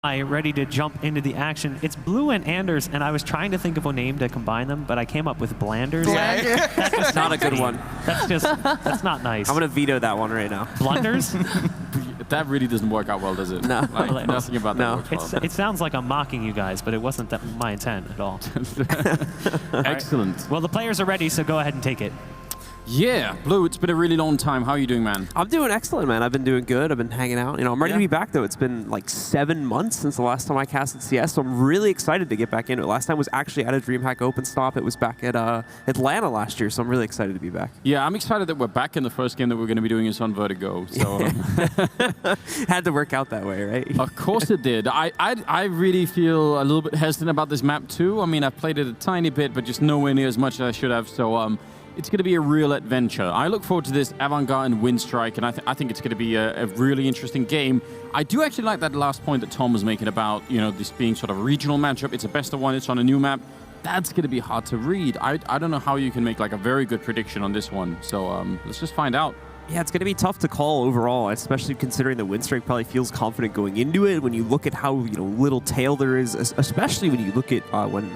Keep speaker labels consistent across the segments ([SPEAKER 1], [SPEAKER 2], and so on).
[SPEAKER 1] ready to jump into the action. It's Blue and Anders, and I was trying to think of a name to combine them, but I came up with Blanders.
[SPEAKER 2] That's just not a good one.
[SPEAKER 1] That's not nice.
[SPEAKER 2] I'm gonna veto that one right now.
[SPEAKER 1] Blunders?
[SPEAKER 3] That really doesn't work out well, does it?
[SPEAKER 2] No.
[SPEAKER 3] Like, nothing about that works well.
[SPEAKER 1] It sounds like I'm mocking you guys, but it wasn't my intent at all.
[SPEAKER 3] Excellent.
[SPEAKER 1] Right. Well, the players are ready, so go ahead and take it.
[SPEAKER 3] Yeah, Blue, it's been a really long time. How are you doing, man?
[SPEAKER 2] I'm doing excellent, man. I've been doing good. I've been hanging out. You know, I'm ready to be back, though. It's been like 7 months since the last time I casted CS, so I'm really excited to get back into it. Last time was actually at a DreamHack Open Stop. It was back at Atlanta last year, so I'm really excited to be back.
[SPEAKER 3] Yeah, I'm excited that we're back, in the first game that we're going to be doing is on Vertigo. So
[SPEAKER 2] had to work out that way, right?
[SPEAKER 3] Of course it did. I really feel a little bit hesitant about this map, too. I mean, I've played it a tiny bit, but just nowhere near as much as I should have, so it's going to be a real adventure. I look forward to this Avangar and Winstrike, and I think it's going to be a really interesting game. I do actually like that last point that Tom was making about, you know, this being sort of a regional matchup. It's a best of one. It's on a new map. That's going to be hard to read. I don't know how you can make like a very good prediction on this one. So let's just find out.
[SPEAKER 2] Yeah, it's going to be tough to call overall, especially considering that Winstrike probably feels confident going into it. When you look at how little tail there is, especially when you look at when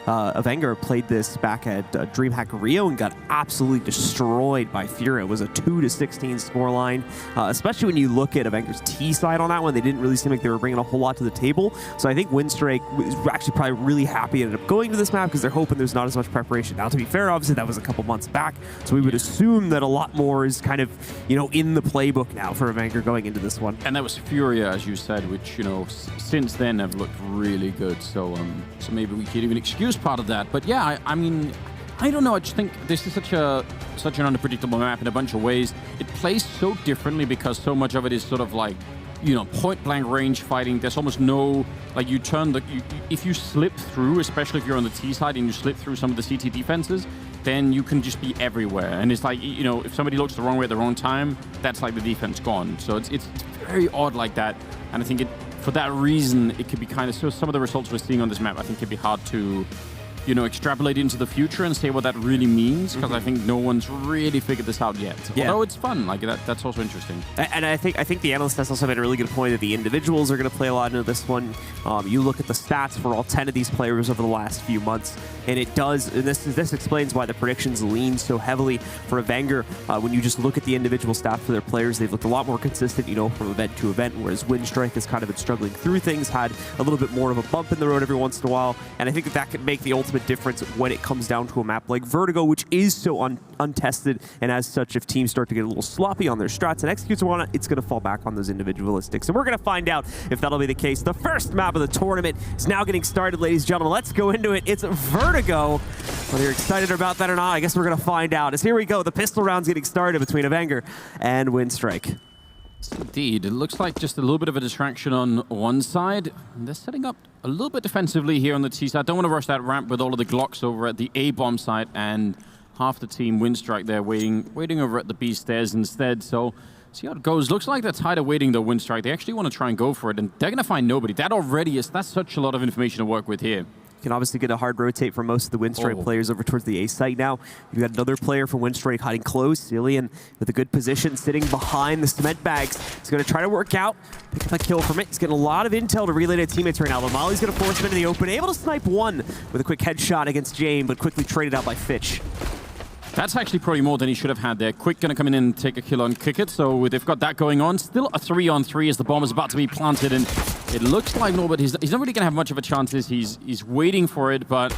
[SPEAKER 2] Avangar played this back at DreamHack Rio and got absolutely destroyed by Fira. It was a 2-16 scoreline. Especially when you look at Avangar's T side on that one, they didn't really seem like they were bringing a whole lot to the table. So I think Winstrike is actually probably really happy ended up going to this map because they're hoping there's not as much preparation. Now, to be fair, obviously that was a couple months back, so we would assume that a lot more is kind of in the playbook now for Avangar going into this one.
[SPEAKER 3] And that was Furia, as you said, which, since then have looked really good. So so maybe we could even excuse part of that. But yeah, I mean, I don't know. I just think this is such an unpredictable map in a bunch of ways. It plays so differently because so much of it is sort of like, point-blank range fighting. There's almost no, like, if you slip through, especially if you're on the T side and you slip through some of the CT defenses, then you can just be everywhere. And it's like, if somebody looks the wrong way at the wrong time, that's like the defense gone. So it's very odd like that. And I think for that reason, it could be kind of, so some of the results we're seeing on this map, I think could be hard to, extrapolate into the future and say what that really means, because I think no one's really figured this out yet. Yeah. Although it's fun, like that's also interesting.
[SPEAKER 2] And I think the analyst has also made a really good point that the individuals are going to play a lot into this one. You look at the stats for all 10 of these players over the last few months, and it does, and this explains why the predictions lean so heavily for Avangar. When you just look at the individual stats for their players, they've looked a lot more consistent, from event to event, whereas Winstrike has kind of been struggling through things, had a little bit more of a bump in the road every once in a while, and I think that could make the ultimate difference when it comes down to a map like Vertigo, which is so untested, and as such, if teams start to get a little sloppy on their strats and executes on it, it's going to fall back on those individualistics. And we're going to find out if that'll be the case. The first map of the tournament is now getting started, ladies and gentlemen. Let's go into it. It's Vertigo. Whether you're excited about that or not, I guess we're going to find out. As here we go, the pistol round's getting started between Avangar and Winstrike.
[SPEAKER 3] Indeed. It looks like just a little bit of a distraction on one side. They're setting up a little bit defensively here on the T side. Don't want to rush that ramp with all of the Glocks over at the A-bomb side, and half the team Winstrike there waiting over at the B stairs instead. So see how it goes. Looks like they're tired of waiting, though, Winstrike. They actually want to try and go for it, and they're going to find nobody. That's such a lot of information to work with here.
[SPEAKER 2] You can obviously get a hard rotate for most of the Winstrike players over towards the A site now. You've got another player from Winstrike hiding close. Cillian with a good position, sitting behind the cement bags. He's going to try to work out, pick up a kill from it. He's getting a lot of intel to relay to teammates right now. But Molly's going to force him into the open, able to snipe one with a quick headshot against Jane, but quickly traded out by Fitch.
[SPEAKER 3] That's actually probably more than he should have had there. Quick going to come in and take a kill on Kickit, so they've got that going on. Still a 3-on-3 as the bomb is about to be planted, and it looks like Norbert, he's not really going to have much of a chance. He's waiting for it, but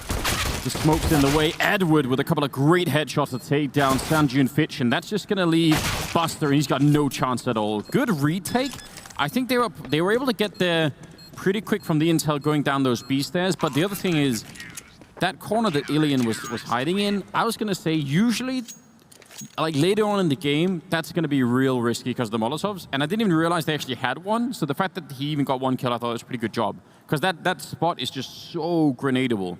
[SPEAKER 3] the smoke's in the way. Edward with a couple of great headshots to take down Sanju and Fitch, and that's just going to leave Buster, and he's got no chance at all. Good retake. I think they were able to get there pretty quick from the intel going down those B stairs, but the other thing is, that corner that Ilian was hiding in, I was going to say, usually, like later on in the game, that's going to be real risky because of the Molotovs. And I didn't even realize they actually had one. So the fact that he even got one kill, I thought was a pretty good job. Because that spot is just so grenadable.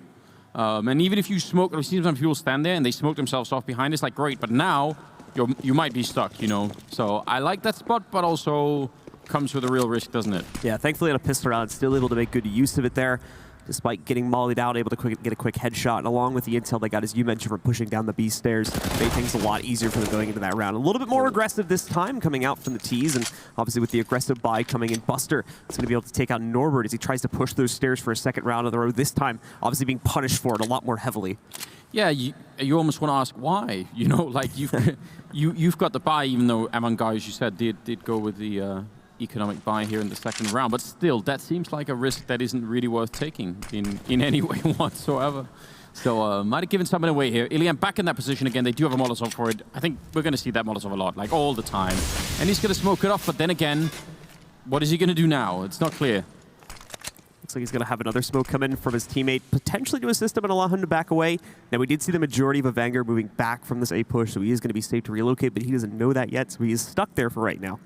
[SPEAKER 3] And even if you smoke, I've seen some people stand there and they smoke themselves off behind, it's like, great. But now, you might be stuck, So I like that spot, but also comes with a real risk, doesn't it?
[SPEAKER 2] Yeah, thankfully on a pistol round, still able to make good use of it there. despite getting mollied out, able to get a quick headshot. And along with the intel they got, as you mentioned, from pushing down the B stairs, made things a lot easier for them going into that round. A little bit more aggressive this time, coming out from the T's, and obviously with the aggressive buy coming in, Buster is going to be able to take out Norbert as he tries to push those stairs for a second round in the row. This time, obviously being punished for it a lot more heavily.
[SPEAKER 3] Yeah, you almost want to ask why. You know, like you've got the buy, even though Avangar, as you said, did go with the economic buy here in the second round. But still, that seems like a risk that isn't really worth taking in any way whatsoever. So might have given something away here. Ilian back in that position again. They do have a Molotov for it. I think we're going to see that Molotov a lot, like all the time. And he's going to smoke it off. But then again, what is he going to do now? It's not clear.
[SPEAKER 2] Looks like he's going to have another smoke come in from his teammate, potentially to assist him and allow him to back away. Now, we did see the majority of Avangar moving back from this A push, so he is going to be safe to relocate, but he doesn't know that yet, so he is stuck there for right now.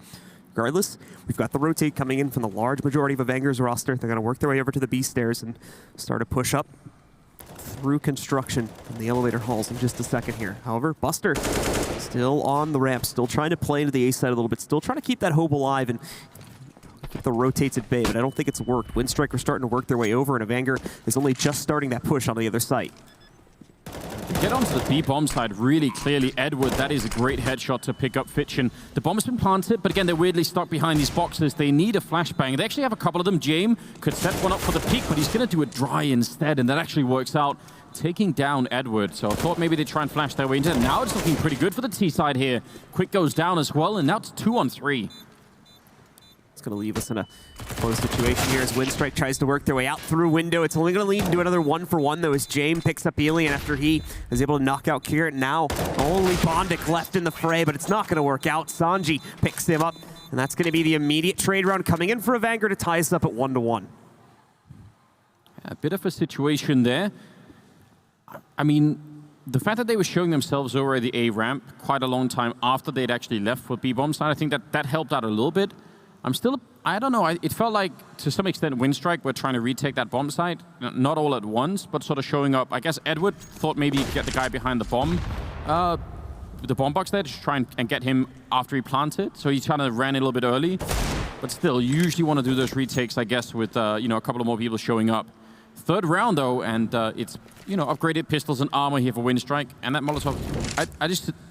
[SPEAKER 2] Regardless, we've got the rotate coming in from the large majority of Avangar's roster. They're going to work their way over to the B stairs and start a push up through construction in the elevator halls in just a second here. However, Buster still on the ramp, still trying to play into the A side a little bit, still trying to keep that hope alive and keep the rotates at bay, but I don't think it's worked. Winstrike are starting to work their way over, and Avangar is only just starting that push on the other side.
[SPEAKER 3] Get onto the B-bomb side really clearly. Edward, that is a great headshot to pick up Fitchin. The bomb has been planted, but again, they're weirdly stuck behind these boxes. They need a flashbang. They actually have a couple of them. James could set one up for the peak, but he's going to do it dry instead, and that actually works out, taking down Edward. So I thought maybe they'd try and flash their way into it. Now it's looking pretty good for the T side here. Quick goes down as well, and now it's 2-on-3.
[SPEAKER 2] Going to leave us in a close situation here as Winstrike tries to work their way out through window. It's only going to lead into another 1-for-1 though, as James picks up Alien after he is able to knock out Kirat. Now only Bondic left in the fray, but it's not going to work out. Sanji picks him up, and that's going to be the immediate trade round coming in for Avangar to tie us up at 1-1.
[SPEAKER 3] A bit of a situation there. I mean, the fact that they were showing themselves over at the A ramp quite a long time after they'd actually left for B-bomb side, I think that helped out a little bit. I don't know, it felt like, to some extent, Winstrike were trying to retake that bomb site. Not all at once, but sort of showing up. I guess Edward thought maybe he'd get the guy behind the bomb box there, to try and get him after he planted. So he kind of ran a little bit early. But still, you usually want to do those retakes, I guess, with a couple of more people showing up. Third round, though, and it's, upgraded pistols and armor here for Winstrike. And that Molotov,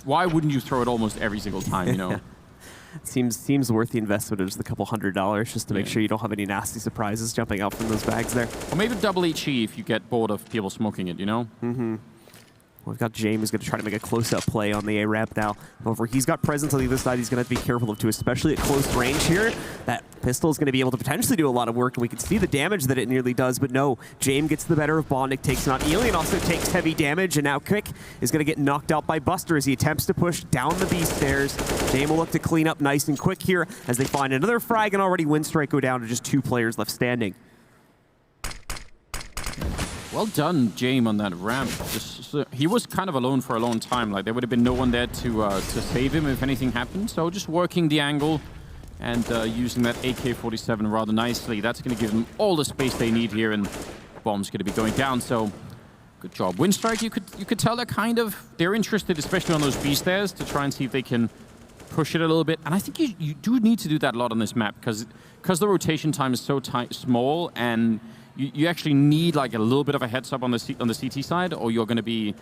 [SPEAKER 3] why wouldn't you throw it almost every single time,
[SPEAKER 2] Seems worth the investment of just a couple $100 just to make sure you don't have any nasty surprises jumping out from those bags there.
[SPEAKER 3] Or maybe double HE if you get bored of people smoking it,
[SPEAKER 2] Mm-hmm. We've got James who's going to try to make a close-up play on the A ramp now. However, he's got presence on the other side he's going to have to be careful of too, especially at close range here. That pistol is going to be able to potentially do a lot of work, and we can see the damage that it nearly does, but no, James gets the better of Bondic, takes him out. Alien also takes heavy damage, and now Quick is going to get knocked out by Buster as he attempts to push down the B stairs. James will look to clean up nice and quick here as they find another frag, and already Winstrike go down to just 2 players left standing.
[SPEAKER 3] Well done, James, on that ramp. He was kind of alone for a long time. Like, there would have been no one there to save him if anything happened. So just working the angle and using that AK-47 rather nicely. That's going to give them all the space they need here, and bomb's going to be going down. So good job. Winstrike, you could tell they're interested, especially on those B stairs, to try and see if they can push it a little bit. And I think you do need to do that a lot on this map because the rotation time is so small, and you actually need like a little bit of a heads up on the CT side, or you're going to be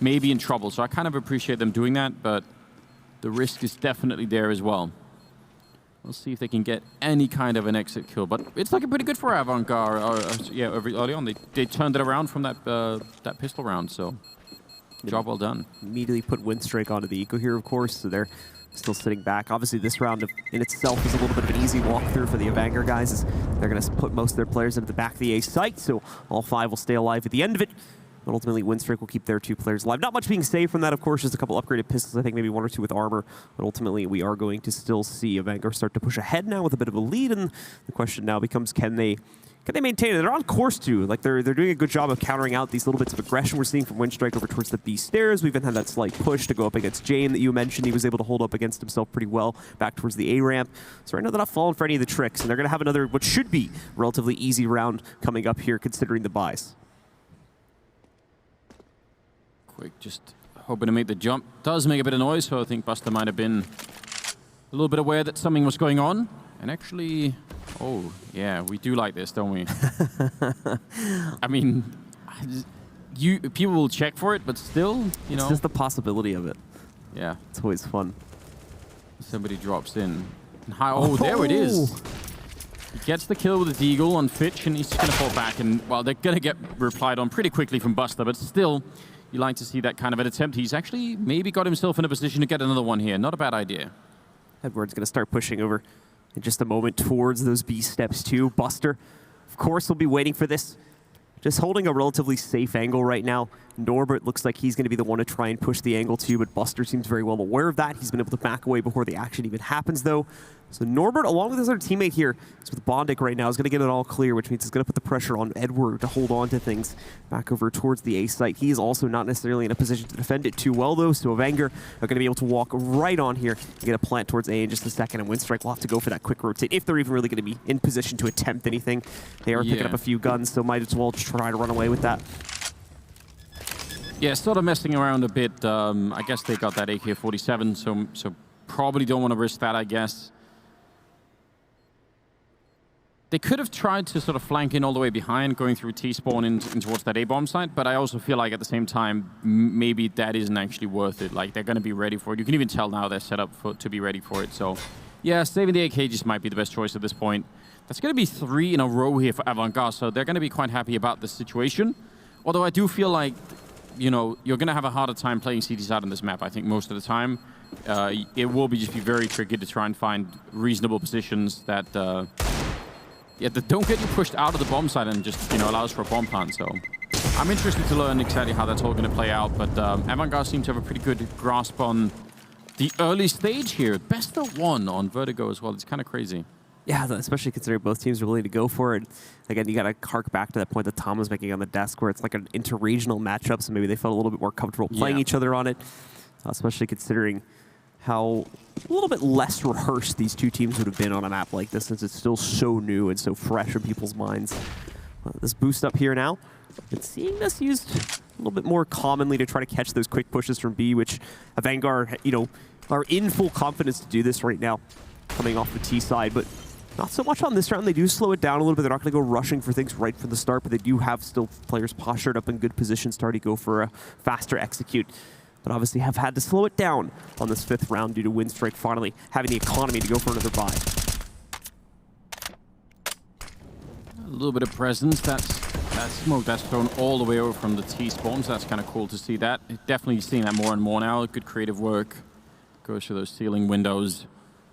[SPEAKER 3] maybe in trouble. So I kind of appreciate them doing that, but the risk is definitely there as well. We'll see if they can get any kind of an exit kill, but it's looking pretty good for Avangar. Early on they turned it around from that pistol round. So job well done.
[SPEAKER 2] Immediately put Winstrike onto the eco here, of course, so they're still sitting back. Obviously, this round in itself is a little bit of an easy walkthrough for the Avangar guys, as they're going to put most of their players into the back of the A site, so all 5 will stay alive at the end of it. But ultimately, Winstrike will keep their 2 players alive. Not much being saved from that, of course, just a couple upgraded pistols, I think maybe 1 or 2 with armor. But ultimately, we are going to still see Avangar start to push ahead now with a bit of a lead, and the question now becomes, can they maintain it? They're on course to. Like, they're doing a good job of countering out these little bits of aggression we're seeing from Winstrike over towards the B stairs. We even had that slight push to go up against James that you mentioned. He was able to hold up against himself pretty well back towards the A ramp. So right now they're not falling for any of the tricks, and they're going to have another, what should be, relatively easy round coming up here considering the buys.
[SPEAKER 3] Quick, just hoping to make the jump. Does make a bit of noise, so I think Buster might have been a little bit aware that something was going on. And actually, Oh, yeah, we do like this, don't we? I mean, people will check for it, but still, you know.
[SPEAKER 2] It's just the possibility of it.
[SPEAKER 3] Yeah.
[SPEAKER 2] It's always fun.
[SPEAKER 3] Somebody drops in. Oh, there it is. He gets the kill with the Deagle on Fitch, and he's just going to fall back. And, well, they're going to get replied on pretty quickly from Buster, but still, you like to see that kind of an attempt. He's actually maybe got himself in a position to get another one here. Not a bad idea.
[SPEAKER 2] Edward's going to start pushing over in just a moment towards those B steps too. Buster, of course, will be waiting for this. Just holding a relatively safe angle right now. Norbert looks like he's going to be the one to try and push the angle too, but Buster seems very well aware of that. He's been able to back away before the action even happens, though. So Norbert, along with his other teammate here, is with Bondic right now, is going to get it all clear, which means he's going to put the pressure on Edward to hold on to things back over towards the A site. He is also not necessarily in a position to defend it too well, though, so Avangar are going to be able to walk right on here and get a plant towards A in just a second, and Winstrike will have to go for that quick rotate if they're even really going to be in position to attempt anything. They are picking up a few guns, so might as well try to run away with that.
[SPEAKER 3] Yeah, sort of messing around a bit. I guess they got that AK-47, so probably don't want to risk that, I guess. They could have tried to sort of flank in all the way behind, going through T-spawn in towards that A-bomb site, but I also feel like at the same time, maybe that isn't actually worth it. Like, they're going to be ready for it. You can even tell now they're set up to be ready for it. So, yeah, saving the AK just might be the best choice at this point. That's going to be 3 in a row here for Avangar, so they're going to be quite happy about the situation. Although I do feel like, you know, you're going to have a harder time playing CT side on this map, I think, most of the time. It will just be very tricky to try and find reasonable positions that... yeah, that don't get you pushed out of the bomb site and just, you know, allows for a bomb plant. So I'm interested to learn exactly how that's all going to play out. But Avangar seem to have a pretty good grasp on the early stage here. Best of 1 on Vertigo as well. It's kind of crazy.
[SPEAKER 2] Yeah, especially considering both teams are willing to go for it. Again, you got to hark back to that point that Tom was making on the desk where it's like an interregional matchup, so maybe they felt a little bit more comfortable playing each other on it, especially considering how a little bit less rehearsed these two teams would have been on a map like this since it's still so new and so fresh in people's minds. This boost up here now, and seeing this used a little bit more commonly to try to catch those quick pushes from B, which Avangar, you know, are in full confidence to do this right now, coming off the T side, but not so much on this round. They do slow it down a little bit. They're not going to go rushing for things right from the start, but they do have still players postured up in good positions to already go for a faster execute. But obviously have had to slow it down on this 5th round due to Winstrike finally having the economy to go for another buy.
[SPEAKER 3] A little bit of presence. That smoke that's thrown all the way over from the T-spawns. That's kind of cool to see that. Definitely seeing that more and more now. Good creative work. Goes through those ceiling windows.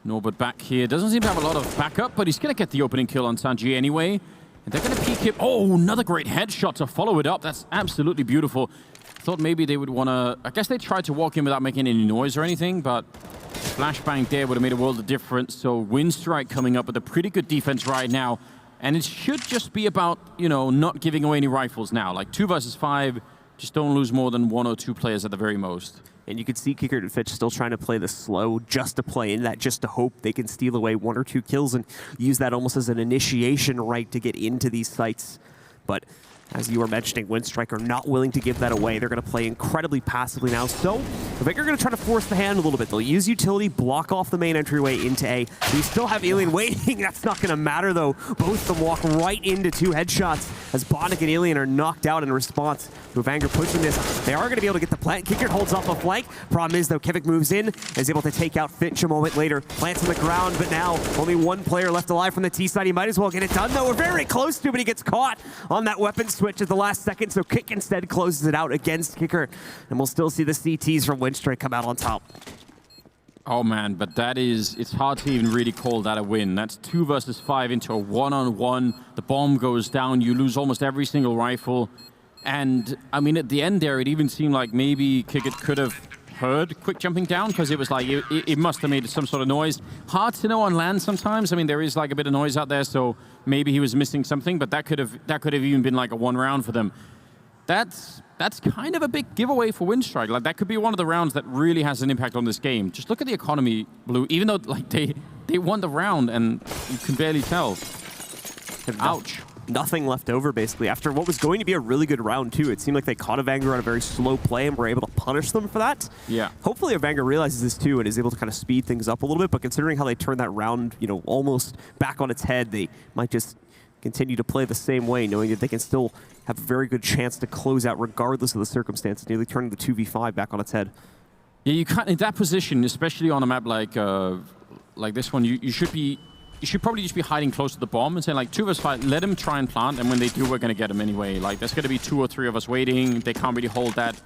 [SPEAKER 3] Norbert back here. Doesn't seem to have a lot of backup, but he's going to get the opening kill on Sanji anyway. And they're going to peek him. Oh, another great headshot to follow it up. That's absolutely beautiful. Thought maybe they would want to... I guess they tried to walk in without making any noise or anything, but flashbang there would have made a world of difference. So Winstrike coming up with a pretty good defense right now. And it should just be about, you know, not giving away any rifles now. Like 2 versus 5, just don't lose more than 1 or 2 players at the very most.
[SPEAKER 2] And you can see Kicker and Fitch still trying to play this slow just to play in that, just to hope they can steal away 1 or 2 kills and use that almost as an initiation right to get into these sites. But as you were mentioning, Winstrike are not willing to give that away. They're going to play incredibly passively now. So I think they're going to try to force the hand a little bit. They'll use utility, block off the main entryway into A. We still have Alien waiting. That's not going to matter, though. Both of them walk right into 2 headshots as Bondic and Alien are knocked out in response to Avangar pushing this. They are going to be able to get the plant. Kicker holds off a flank. Problem is, though, Kivik moves in and is able to take out Fitch a moment later. Plants on the ground, but now only 1 player left alive from the T side. He might as well get it done, though. We're very close to, but he gets caught on that weapon switch at the last second, so Kick instead closes it out against Kicker, and we'll still see the CTs from Winstrike come out on top.
[SPEAKER 3] Oh man, but that is, it's hard to even really call that a win. That's 2 versus 5 into a 1-on-1. The bomb goes down, you lose almost every single rifle. And I mean, at the end there, it even seemed like maybe Kickett could have heard quick jumping down, because it was like, it must have made some sort of noise. Hard to know on land sometimes. I mean, there is like a bit of noise out there, so maybe he was missing something, but that could have even been like a 1 round for them. That's kind of a big giveaway for Winstrike. Like, that could be one of the rounds that really has an impact on this game. Just look at the economy, Blue. Even though like they won the round and you can barely tell. Ouch.
[SPEAKER 2] nothing left over, basically. After what was going to be a really good round, too. It seemed like they caught Avangar on a very slow play and were able to punish them for that.
[SPEAKER 3] Yeah.
[SPEAKER 2] Hopefully Avangar realizes this, too, and is able to kind of speed things up a little bit. But considering how they turned that round, you know, almost back on its head, they might just continue to play the same way, knowing that they can still have a very good chance to close out regardless of the circumstances, nearly turning the 2v5 back on its head.
[SPEAKER 3] Yeah, you can't, in that position, especially on a map like this one, you should probably just be hiding close to the bomb and saying, like, 2 vs 5, let them try and plant, and when they do, we're going to get them anyway. Like, there's going to be 2 or 3 of us waiting. They can't really hold that.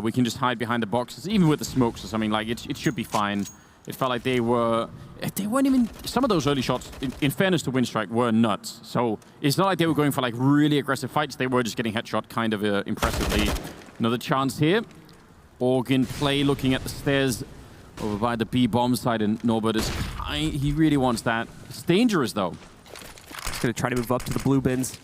[SPEAKER 3] We can just hide behind the boxes, even with the smokes or something. Like, it should be fine. It felt like they weren't even, some of those early shots, in fairness to Winstrike, were nuts. So it's not like they were going for, like, really aggressive fights. They were just getting headshot kind of impressively. Another chance here. Organ play looking at the stairs over by the B bomb side, and Norbert is he really wants that. It's dangerous though.
[SPEAKER 2] He's going to try to move up to the blue bins.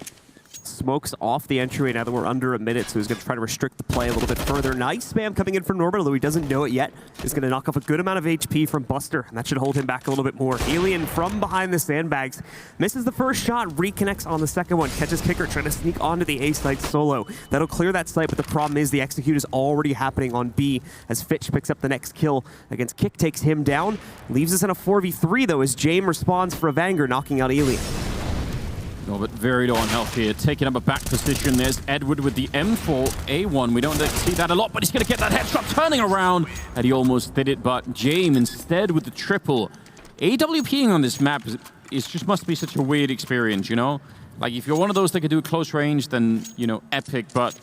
[SPEAKER 2] Smokes off the entryway now that we're under a minute, so he's going to try to restrict the play a little bit further. Nice spam coming in from Norbert, although he doesn't know it yet. He's going to knock off a good amount of HP from Buster, and that should hold him back a little bit more. Alien from behind the sandbags misses the first shot, reconnects on the second one, catches Kicker trying to sneak onto the A site solo. That'll clear that site, but the problem is the execute is already happening on B as Fitch picks up the next kill against Kick, takes him down. Leaves us in a 4v3 though as Jame responds for Avangar, knocking out Alien.
[SPEAKER 3] Norbert very low on health here, taking up a back position. There's Edward with the M4 A1. We don't see that a lot, but he's going to get that headshot turning around. And he almost did it, but Jame instead with the triple. AWPing on this map is just must be such a weird experience, you know? Like, if you're one of those that can do close range, then, you know, epic, but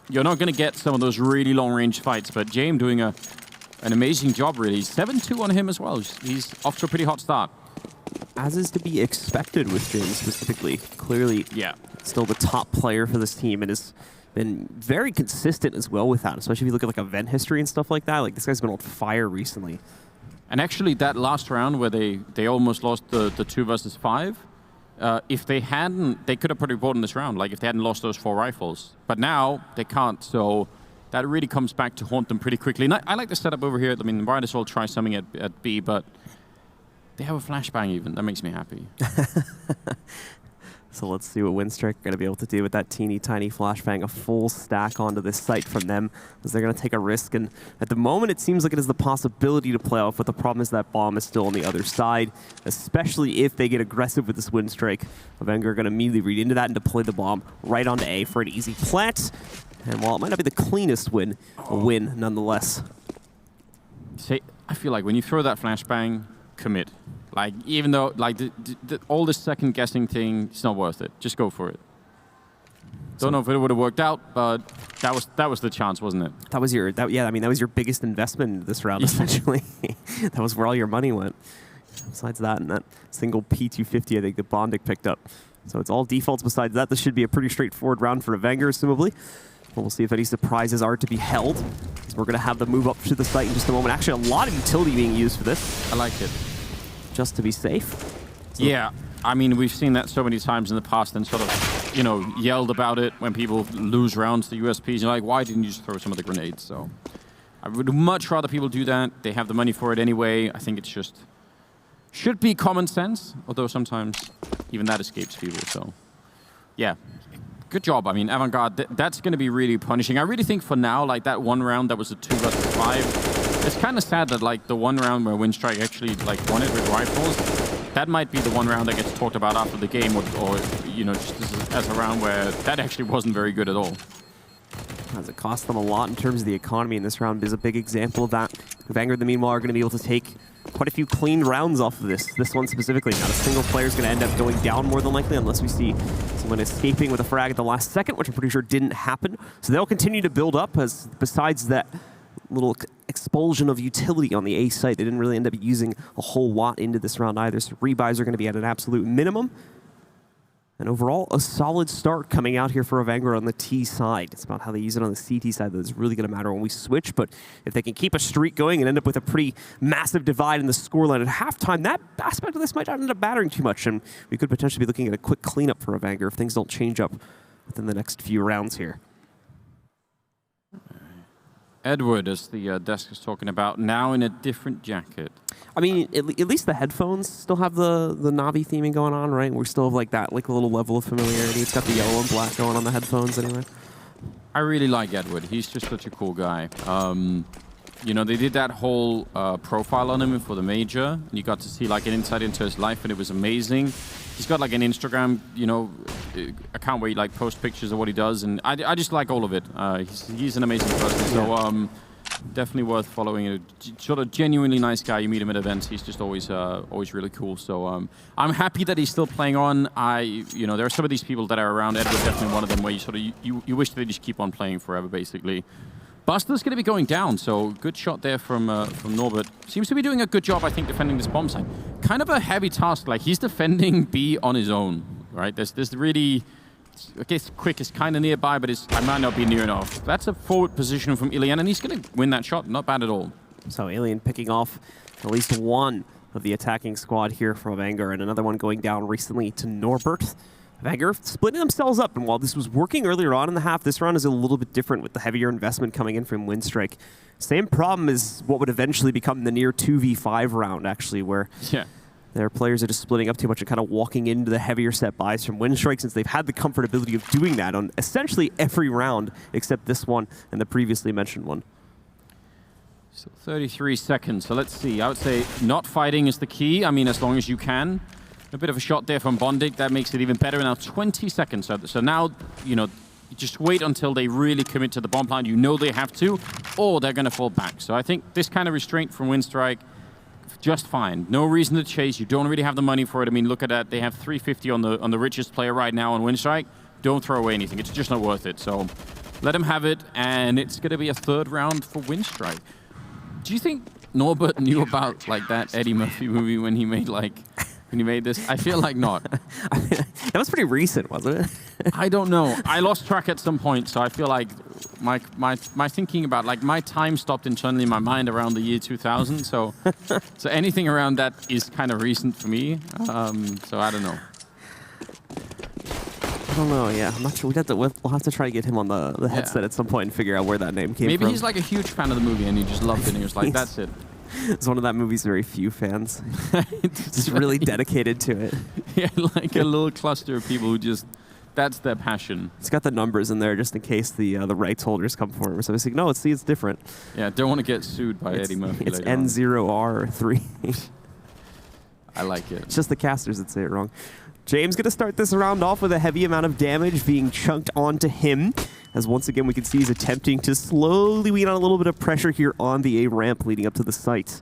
[SPEAKER 3] you're not going to get some of those really long-range fights. But Jame doing an amazing job, really. 7-2 on him as well. He's off to a pretty hot start.
[SPEAKER 2] As is to be expected with Jim specifically. Clearly,
[SPEAKER 3] yeah,
[SPEAKER 2] still the top player for this team and has been very consistent as well with that, especially if you look at like event history and stuff like that. Like, this guy's been on fire recently.
[SPEAKER 3] And actually, that last round where they almost lost the 2 vs 5, if they hadn't, they could have probably won this round, like if they hadn't lost those 4 rifles. But now, they can't, so that really comes back to haunt them pretty quickly. And I like the setup over here. I mean, might as well try something at B, but they have a flashbang even. That makes me happy.
[SPEAKER 2] So let's see what Winstrike are going to be able to do with that teeny tiny flashbang, a full stack onto this site from them, as they're going to take a risk. And at the moment, it seems like it is the possibility to play off, but the problem is that bomb is still on the other side, especially if they get aggressive with this Winstrike. Avangar are going to immediately read into that and deploy the bomb right onto A for an easy plant. And while it might not be the cleanest win, a win nonetheless.
[SPEAKER 3] See, I feel like when you throw that flashbang, commit. Like, even though, like, all this second-guessing thing, it's not worth it. Just go for it. Don't know if it would have worked out, but that was the chance, wasn't it?
[SPEAKER 2] That was your, yeah, I mean, that was your biggest investment this round, essentially. That was where all your money went. Besides that, and that single P250, I think, that Bondic picked up. So it's all defaults besides that. This should be a pretty straightforward round for Avangar, assumably. We'll see if any surprises are to be held. We're going to have the move up to the site in just a moment. Actually, a lot of utility being used for this.
[SPEAKER 3] I like it.
[SPEAKER 2] Just to be safe. So
[SPEAKER 3] yeah, I mean, we've seen that so many times in the past and sort of, you know, yelled about it when people lose rounds to USPs. You're like, why didn't you just throw some of the grenades? So I would much rather people do that. They have the money for it anyway. I think it's just, should be common sense, although sometimes even that escapes people. So yeah. Good job. I mean, Avangar, that's going to be really punishing. I really think for now, like that one round that was a 2 vs 5, it's kind of sad that like the one round where Winstrike actually like won it with rifles, that might be the one round that gets talked about after the game, or you know, just as a round where that actually wasn't very good at all.
[SPEAKER 2] As it cost them a lot in terms of the economy in this round is a big example of that. Avangar, the meanwhile, are going to be able to take quite a few clean rounds off of this one specifically. Not a single player is going to end up going down more than likely unless we see someone escaping with a frag at the last second, which I'm pretty sure didn't happen. So they'll continue to build up, as besides that little expulsion of utility on the A site, they didn't really end up using a whole lot into this round either. So rebuys are going to be at an absolute minimum. And overall, a solid start coming out here for Avangar on the T side. It's about how they use it on the CT side that's really going to matter when we switch. But if they can keep a streak going and end up with a pretty massive divide in the scoreline at halftime, that aspect of this might not end up mattering too much. And we could potentially be looking at a quick cleanup for Avangar if things don't change up within the next few rounds here.
[SPEAKER 3] Edward, as the desk is talking about, now in a different jacket.
[SPEAKER 2] I mean, at least the headphones still have the Navi theming going on, right? We still have like that, like a little level of familiarity. It's got the yellow and black going on the headphones anyway.
[SPEAKER 3] I really like Edward. He's just such a cool guy. You know, they did that whole profile on him for the major, and you got to see like an insight into his life, and it was amazing. He's got like an Instagram, you know, account where he like posts pictures of what he does, and I just like all of it. He's an amazing person, so definitely worth following. A sort of genuinely nice guy. You meet him at events, he's just always really cool. So I'm happy that he's still playing on. You know, there are some of these people that are around. Edward definitely one of them, where you sort of you wish they just keep on playing forever, basically. Buster's going to be going down, so good shot there from Norbert. Seems to be doing a good job, I think, defending this bomb site. Kind of a heavy task, like he's defending B on his own, right? There's really, I guess Quick is kind of nearby, but I might not be near enough. That's a forward position from Ilian, and he's going to win that shot. Not bad at all.
[SPEAKER 2] So Alien picking off at least one of the attacking squad here from Avangar, and another one going down recently to Norbert. Avangar splitting themselves up, and while this was working earlier on in the half, this round is a little bit different with the heavier investment coming in from Winstrike. Same problem as what would eventually become the near 2v5 round, actually, where their players are just splitting up too much and kind of walking into the heavier set buys from Winstrike, since they've had the comfortability of doing that on essentially every round except this one and the previously mentioned one.
[SPEAKER 3] So 33 seconds, so let's see. I would say not fighting is the key. I mean, as long as you can. A bit of a shot there from Bondik. That makes it even better. Now 20 seconds. So now, you know, you just wait until they really commit to the bomb plant. You know they have to, or they're going to fall back. So I think this kind of restraint from Winstrike, just fine. No reason to chase. You don't really have the money for it. I mean, look at that. They have 350 on the richest player right now on Winstrike. Don't throw away anything. It's just not worth it. So let them have it, and it's going to be a third round for Winstrike. Do you think Norbert knew about like that Eddie Murphy movie when he made this? I feel like not.
[SPEAKER 2] That was pretty recent, wasn't it?
[SPEAKER 3] I don't know. I lost track at some point, so I feel like my thinking about, like, my time stopped internally in my mind around the year 2000. So anything around that is kind of recent for me. So I don't know.
[SPEAKER 2] I don't know. Yeah, I'm not sure. We'll have to try to get him on the headset at some point and figure out where that name came from.
[SPEAKER 3] Maybe he's like a huge fan of the movie and he just loved it and he was like, that's it.
[SPEAKER 2] It's one of that movie's very few fans. Just really dedicated to it.
[SPEAKER 3] Yeah, like a little cluster of people who just, that's their passion.
[SPEAKER 2] It's got the numbers in there just in case the rights holders come for him. So it's like, no, it's different.
[SPEAKER 3] Yeah, don't want to get sued by Eddie Murphy
[SPEAKER 2] It's
[SPEAKER 3] later on.
[SPEAKER 2] N0R3.
[SPEAKER 3] I like it.
[SPEAKER 2] It's just the casters that say it wrong. James going to start this round off with a heavy amount of damage being chunked onto him. As once again, we can see he's attempting to slowly wean on a little bit of pressure here on the A ramp leading up to the site. So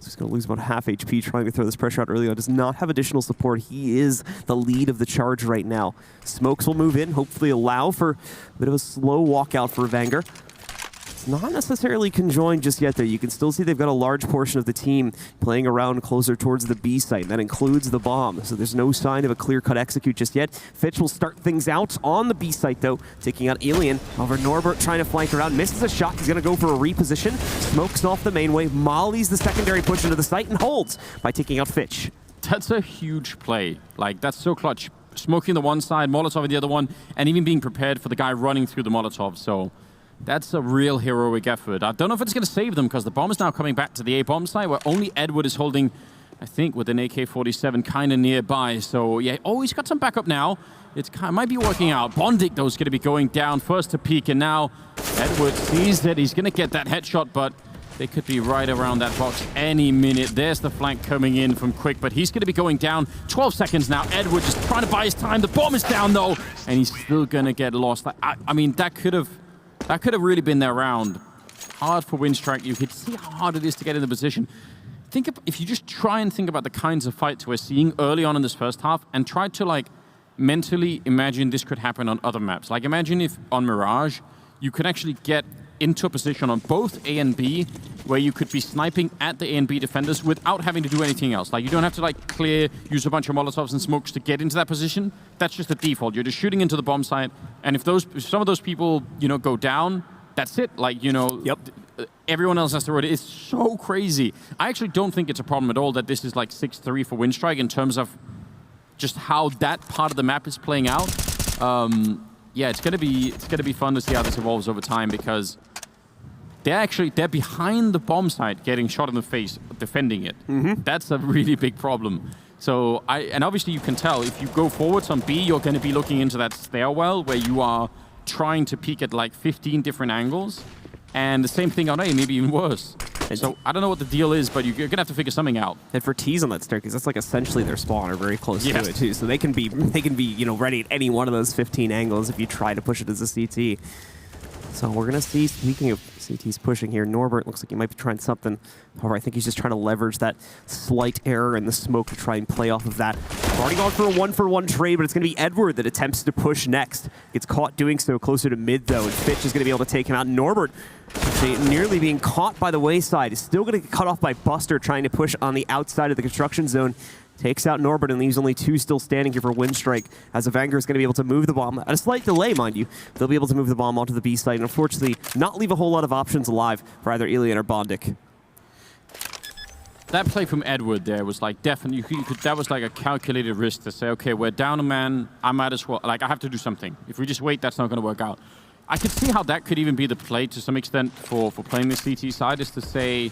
[SPEAKER 2] he's going to lose about half HP trying to throw this pressure out early on. Does not have additional support. He is the lead of the charge right now. Smokes will move in, hopefully allow for a bit of a slow walkout for Avangar. It's not necessarily conjoined just yet, though. You can still see they've got a large portion of the team playing around closer towards the B site. That includes the bomb, so there's no sign of a clear-cut execute just yet. Fitch will start things out on the B site, though, taking out Alien. However, Norbert trying to flank around, misses a shot. He's going to go for a reposition. Smokes off the mainway, mollies the secondary push into the site, and holds by taking out Fitch.
[SPEAKER 3] That's a huge play. Like, that's so clutch. Smoking the one side, Molotov the other one, and even being prepared for the guy running through the Molotov, so... That's a real heroic effort. I don't know if it's going to save them because the bomb is now coming back to the A bomb site where only Edward is holding, I think, with an AK-47 kind of nearby. So, yeah, he's got some backup now. It might be working out. Bondik, though, is going to be going down first to peek, and now Edward sees that he's going to get that headshot, but they could be right around that box any minute. There's the flank coming in from Quick, but he's going to be going down. 12 seconds now. Edward just trying to buy his time. The bomb is down, though, and he's still going to get lost. I mean, that could have really been their round. Hard for Winstrike. You could see how hard it is to get in the position. If you just try and think about the kinds of fights we're seeing early on in this first half and try to, like, mentally imagine this could happen on other maps. Like, imagine if on Mirage, you could actually get into a position on both A and B where you could be sniping at the A and B defenders without having to do anything else. Like, you don't have to, like, use a bunch of Molotovs and smokes to get into that position. That's just the default. You're just shooting into the bomb site, and if some of those people, you know, go down, that's it. Like, you know, everyone else has to rotate. It's so crazy. I actually don't think it's a problem at all that this is like 6-3 for Winstrike in terms of just how that part of the map is playing out. Yeah, it's gonna be fun to see how this evolves over time because they're behind the bomb site, getting shot in the face, defending it. That's a really big problem. So and obviously you can tell if you go forwards on B, you're going to be looking into that stairwell where you are trying to peek at like 15 different angles, and the same thing on A, maybe even worse. So I don't know what the deal is, but you're gonna have to figure something out.
[SPEAKER 2] And for T's on that staircase, that's like essentially their spawn or very close to it too. So they can be ready at any one of those 15 angles if you try to push it as a CT. So we're gonna see, speaking of CT's pushing here, Norbert looks like he might be trying something. However, I think he's just trying to leverage that slight error in the smoke to try and play off of that. Already gone for a 1-for-1 trade, but it's gonna be Edward that attempts to push next. Gets caught doing so closer to mid though, and Fitch is gonna be able to take him out. Norbert, nearly being caught by the wayside, is still gonna get cut off by Buster trying to push on the outside of the construction zone. Takes out Norbert and leaves only 2 still standing here for Winstrike, as Avangar is going to be able to move the bomb. At a slight delay, mind you, they'll be able to move the bomb onto the B site and unfortunately not leave a whole lot of options alive for either Ilian or Bondik.
[SPEAKER 3] That play from Edward there was like definitely, that was like a calculated risk to say, okay, we're down a man, I might as well, like I have to do something. If we just wait, that's not going to work out. I could see how that could even be the play to some extent for playing the CT side, is to say,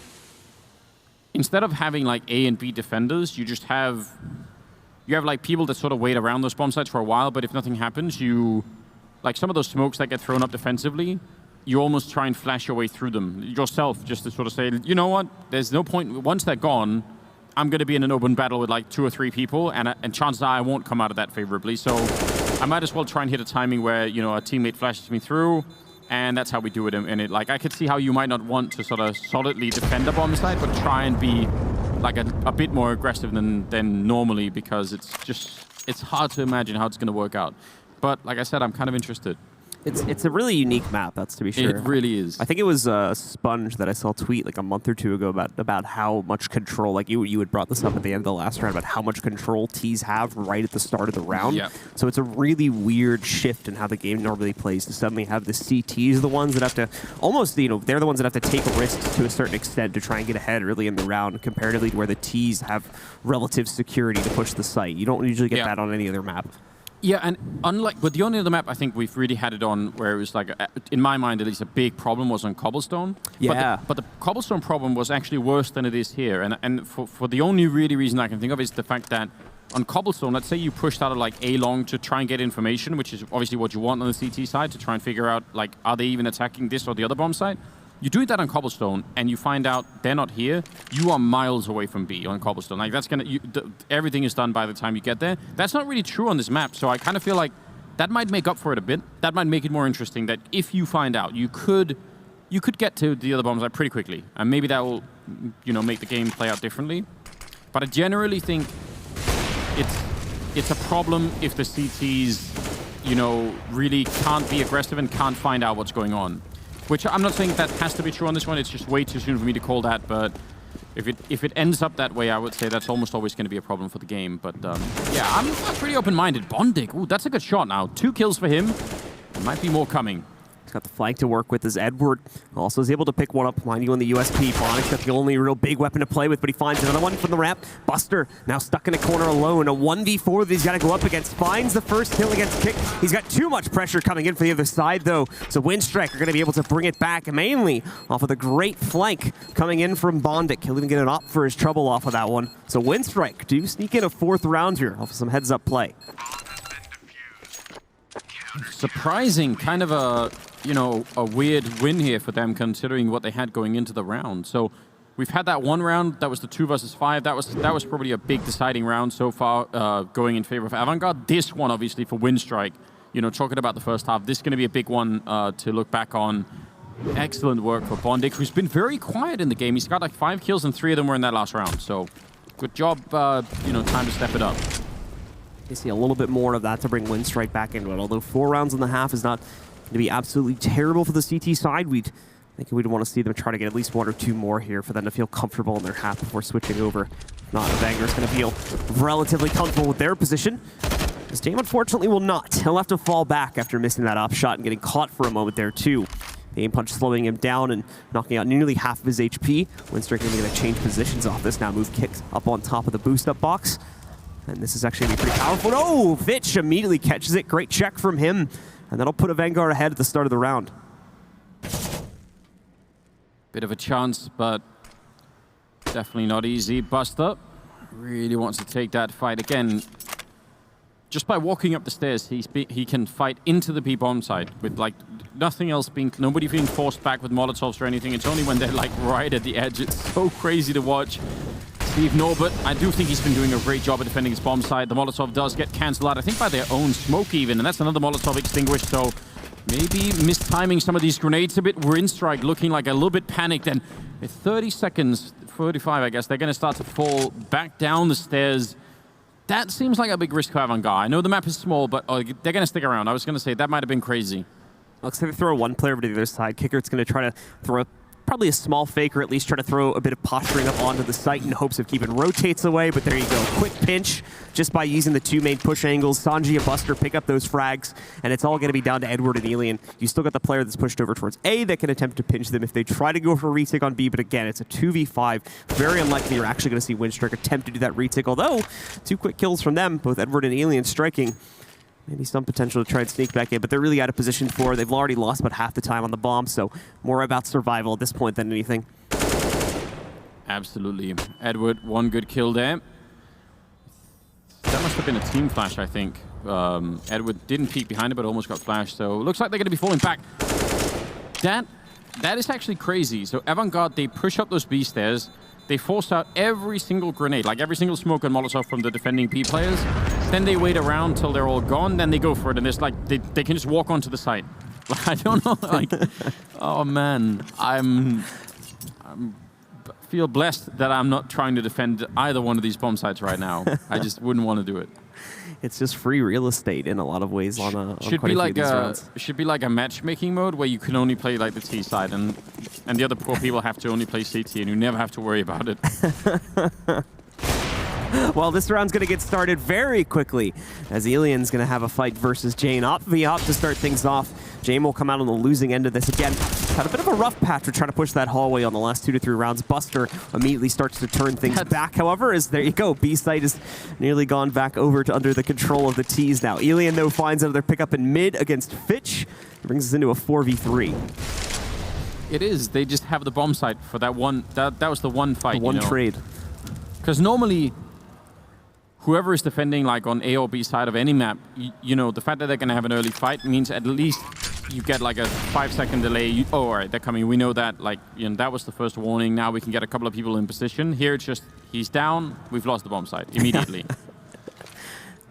[SPEAKER 3] instead of having like A and B defenders, you have like people that sort of wait around those bomb sites for a while, but if nothing happens, like some of those smokes that get thrown up defensively, you almost try and flash your way through them yourself, just to sort of say, you know what, there's no point, once they're gone, I'm going to be in an open battle with like 2 or 3 people, and chances are I won't come out of that favorably, so I might as well try and hit a timing where, a teammate flashes me through, and that's how we do it. And I could see how you might not want to sort of solidly defend a bomb site, but try and be like a bit more aggressive than normally, because it's hard to imagine how it's going to work out. But like I said, I'm kind of interested.
[SPEAKER 2] It's a really unique map, that's to be sure.
[SPEAKER 3] It really is.
[SPEAKER 2] I think it was Sponge that I saw tweet like a month or 2 ago about how much control, like you had brought this up at the end of the last round, about how much control T's have right at the start of the round.
[SPEAKER 3] Yep.
[SPEAKER 2] So it's a really weird shift in how the game normally plays, to suddenly have the CTs the ones that have to, almost, they're the ones that have to take risks to a certain extent to try and get ahead really in the round, comparatively to where the T's have relative security to push the site. You don't usually get that on any other map.
[SPEAKER 3] Yeah, and unlike, but the only other map I think we've really had it on where it was like, in my mind at least, a big problem was on Cobblestone.
[SPEAKER 2] Yeah.
[SPEAKER 3] But the Cobblestone problem was actually worse than it is here. And for the only really reason I can think of is the fact that on Cobblestone, let's say you pushed out of like A long to try and get information, which is obviously what you want on the CT side, to try and figure out like, are they even attacking this or the other bomb site? You do that on Cobblestone, and you find out they're not here. You are miles away from B on Cobblestone. Like that's everything is done by the time you get there. That's not really true on this map. So I kind of feel like that might make up for it a bit. That might make it more interesting. That if you find out, you could get to the other bomb site pretty quickly, and maybe that will, make the game play out differently. But I generally think it's a problem if the CTs, really can't be aggressive and can't find out what's going on. Which I'm not saying that has to be true on this one. It's just way too soon for me to call that. But if it ends up that way, I would say that's almost always going to be a problem for the game. But yeah, I'm pretty open-minded. Bondik, ooh, that's a good shot now. 2 kills for him. There might be more coming.
[SPEAKER 2] He's got the flank to work with as Edward also is able to pick one up, mind you, on the USP. Bondik's got the only real big weapon to play with, but he finds another one from the ramp. Buster now stuck in a corner alone. A 1v4 that he's got to go up against. Finds the first kill against Kick. He's got too much pressure coming in for the other side, though. So Winstrike are going to be able to bring it back, mainly off of the great flank coming in from Bondik. He'll even get an op for his trouble off of that one. So Winstrike do sneak in a 4th round here off of some heads-up play.
[SPEAKER 3] Surprising, kind of a weird win here for them, considering what they had going into the round. So we've had that one round, that was the 2 versus 5. That was probably a big deciding round so far, going in favor of Avangar. This one, obviously, for Winstrike, talking about the first half, this is going to be a big one to look back on. Excellent work for Bondik, who's been very quiet in the game. He's got like 5 kills, and 3 of them were in that last round. So good job, time to step it up.
[SPEAKER 2] You see a little bit more of that to bring Winstrike back into it. Although 4 rounds and a half is not going to be absolutely terrible for the CT side, I think we'd want to see them try to get at least 1 or 2 more here for them to feel comfortable in their half before switching over. If not, Avangar's going to feel relatively comfortable with their position. This team, unfortunately, will not. He'll have to fall back after missing that op shot and getting caught for a moment there, too. The aim punch slowing him down and knocking out nearly half of his HP. Winstrike going to change positions off this now. Move Kicks up on top of the boost-up box. And this is actually going to be pretty powerful. Oh, Fitch immediately catches it. Great check from him. And that'll put Avangar ahead at the start of the round.
[SPEAKER 3] Bit of a chance, but definitely not easy. Buster really wants to take that fight again. Just by walking up the stairs, he can fight into the B-bomb side with like nothing else nobody being forced back with Molotovs or anything. It's only when they're like right at the edge. It's so crazy to watch. Steve Norbert, I do think he's been doing a great job at defending his bomb side. The Molotov does get cancelled out, I think by their own smoke even, and that's another Molotov extinguished, so maybe mistiming some of these grenades a bit. Winstrike looking like a little bit panicked, and with 30 seconds, 45 I guess, they're going to start to fall back down the stairs. That seems like a big risk for Avangar. I know the map is small, but they're going to stick around. I was going to say, that might have been crazy.
[SPEAKER 2] Looks like they throw one player over to the other side. Kicker's going to try to throw probably a small fake, or at least try to throw a bit of posturing up onto the site in hopes of keeping rotates away, but there you go. Quick pinch just by using the two main push angles. Sanji and Buster pick up those frags, and it's all going to be down to Edward and Alien. You still got the player that's pushed over towards A that can attempt to pinch them if they try to go for a retake on B, but again, it's a 2v5. Very unlikely you're actually going to see Winstrike attempt to do that retake, although 2 quick kills from them, both Edward and Alien striking. Maybe some potential to try and sneak back in, but they're really out of position for. They've already lost about half the time on the bomb, so more about survival at this point than anything.
[SPEAKER 3] Absolutely. Edward, one good kill there. That must have been a team flash, I think. Edward didn't peek behind it, but almost got flashed, so it looks like they're going to be falling back. That is actually crazy. So Avangar, they push up those B stairs. They force out every single grenade, like every single smoke and Molotov from the defending B players. Then they wait around till they're all gone, then they go for it, and it's like they can just walk onto the site. I don't know, like, oh man, I feel blessed that I'm not trying to defend either one of these bomb sites right now. I just wouldn't want to do it.
[SPEAKER 2] It's just free real estate in a lot of ways on
[SPEAKER 3] should
[SPEAKER 2] quite
[SPEAKER 3] be
[SPEAKER 2] a few
[SPEAKER 3] like
[SPEAKER 2] of these rounds.
[SPEAKER 3] Should be like a matchmaking mode where you can only play like the T side, and the other poor people have to only play CT, and you never have to worry about it.
[SPEAKER 2] Well, this round's going to get started very quickly, as Alien's going to have a fight versus Jane. Op v op to start things off. Jane will come out on the losing end of this again. Had a bit of a rough patch with trying to push that hallway on the last 2 to 3 rounds. Buster immediately starts to turn things back, however, as there you go. B site is nearly gone back over to under the control of the T's now. Alien, though, finds another pickup in mid against Fitch. Brings us into a 4v3.
[SPEAKER 3] It is. They just have the bomb site for that one. That was the one fight.
[SPEAKER 2] The one trade.
[SPEAKER 3] Because normally, whoever is defending like on A or B side of any map, you know, the fact that they're going to have an early fight means at least you get like a 5-second delay. Oh, all right, they're coming. We know that. Like, you know, that was the first warning. Now we can get a couple of people in position. Here it's just, he's down. We've lost the bomb site immediately.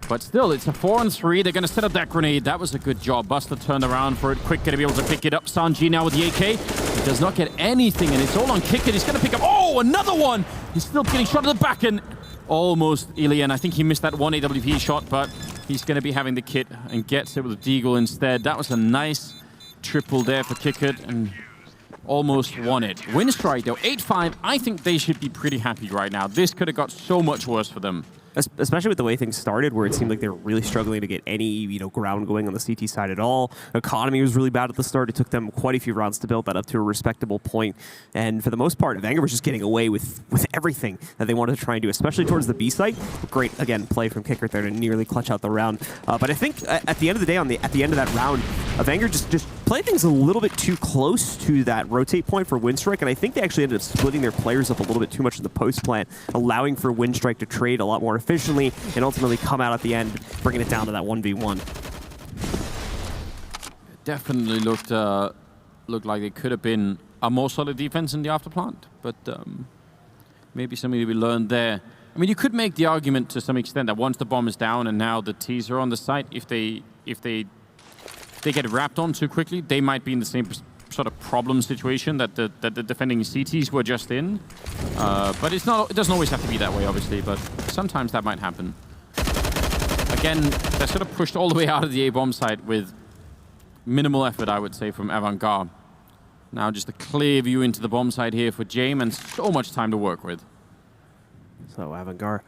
[SPEAKER 3] But still, it's a 4-on-3. They're going to set up that grenade. That was a good job. Buster turned around for it. Quick, going to be able to pick it up. Sanji now with the AK. He does not get anything, and it's all on Kick It. He's going to pick up... Oh, another one! He's still getting shot at the back, and almost Alien. I think he missed that one AWP shot, but he's going to be having the kit and gets it with Deagle instead. That was a nice triple there for Kick It, and almost won it. Winstrike, though, 8-5. I think they should be pretty happy right now. This could have got so much worse for them.
[SPEAKER 2] Especially with the way things started, where it seemed like they were really struggling to get any, ground going on the CT side at all. Economy was really bad at the start. It took them quite a few rounds to build that up to a respectable point. And for the most part, Avangar was just getting away with everything that they wanted to try and do, especially towards the B site. Great, again, play from Kicker there to nearly clutch out the round. But I think at the end of the day, at the end of that round, Avangar just played things a little bit too close to that rotate point for Winstrike, and I think they actually ended up splitting their players up a little bit too much in the post plant, allowing for Winstrike to trade a lot more efficiently and ultimately come out at the end, bringing it down to that 1v1.
[SPEAKER 3] It definitely looked like it could have been a more solid defense in the afterplant, but maybe something we learned there. I mean, you could make the argument to some extent that once the bomb is down and now the T's are on the site, if they get wrapped on too quickly, they might be in the same sort of problem situation that the defending CTs were just in. But it doesn't always have to be that way, obviously, but sometimes that might happen. Again, they're sort of pushed all the way out of the A-bomb site with minimal effort, I would say, from Avangar. Now just a clear view into the bomb site here for Jame, and so much time to work with.
[SPEAKER 2] So Avangar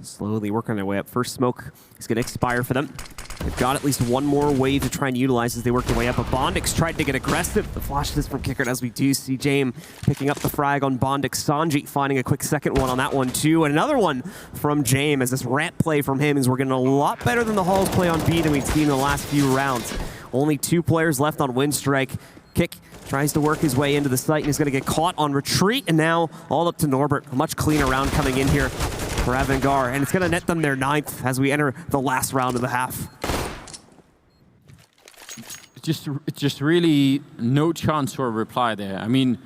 [SPEAKER 2] slowly working their way up. First smoke is going to expire for them. They've got at least one more wave to try and utilize as they work their way up. But Bondix tried to get aggressive. The flash is from Kicker, as we do see Jame picking up the frag on Bondix. Sanji finding a quick second one on that one too. And another one from Jame, as this ramp play from him is working a lot better than the Halls play on B than we've seen in the last few rounds. Only 2 players left on Winstrike. Kick tries to work his way into the site, and he's going to get caught on retreat, and now all up to Norbert. A much cleaner round coming in here for Avangar, and it's going to net them their 9th as we enter the last round of the half.
[SPEAKER 3] Just really no chance for a reply there. I mean,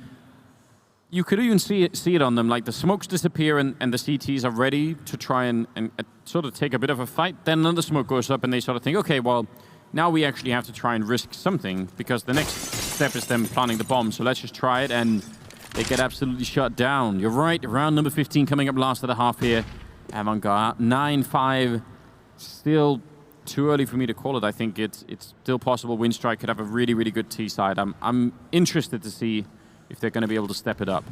[SPEAKER 3] you could even see it on them, like the smokes disappear and the CTs are ready to try and sort of take a bit of a fight. Then another smoke goes up and they sort of think, okay, well, now we actually have to try and risk something because the next step is them planting the bomb. So let's just try it, and they get absolutely shut down. You're right, round number 15 coming up last of the half here. Avangar 9-5, still too early for me to call it. I think it's still possible Winstrike could have a really, really good T side. I'm interested to see if they're going to be able to step it up.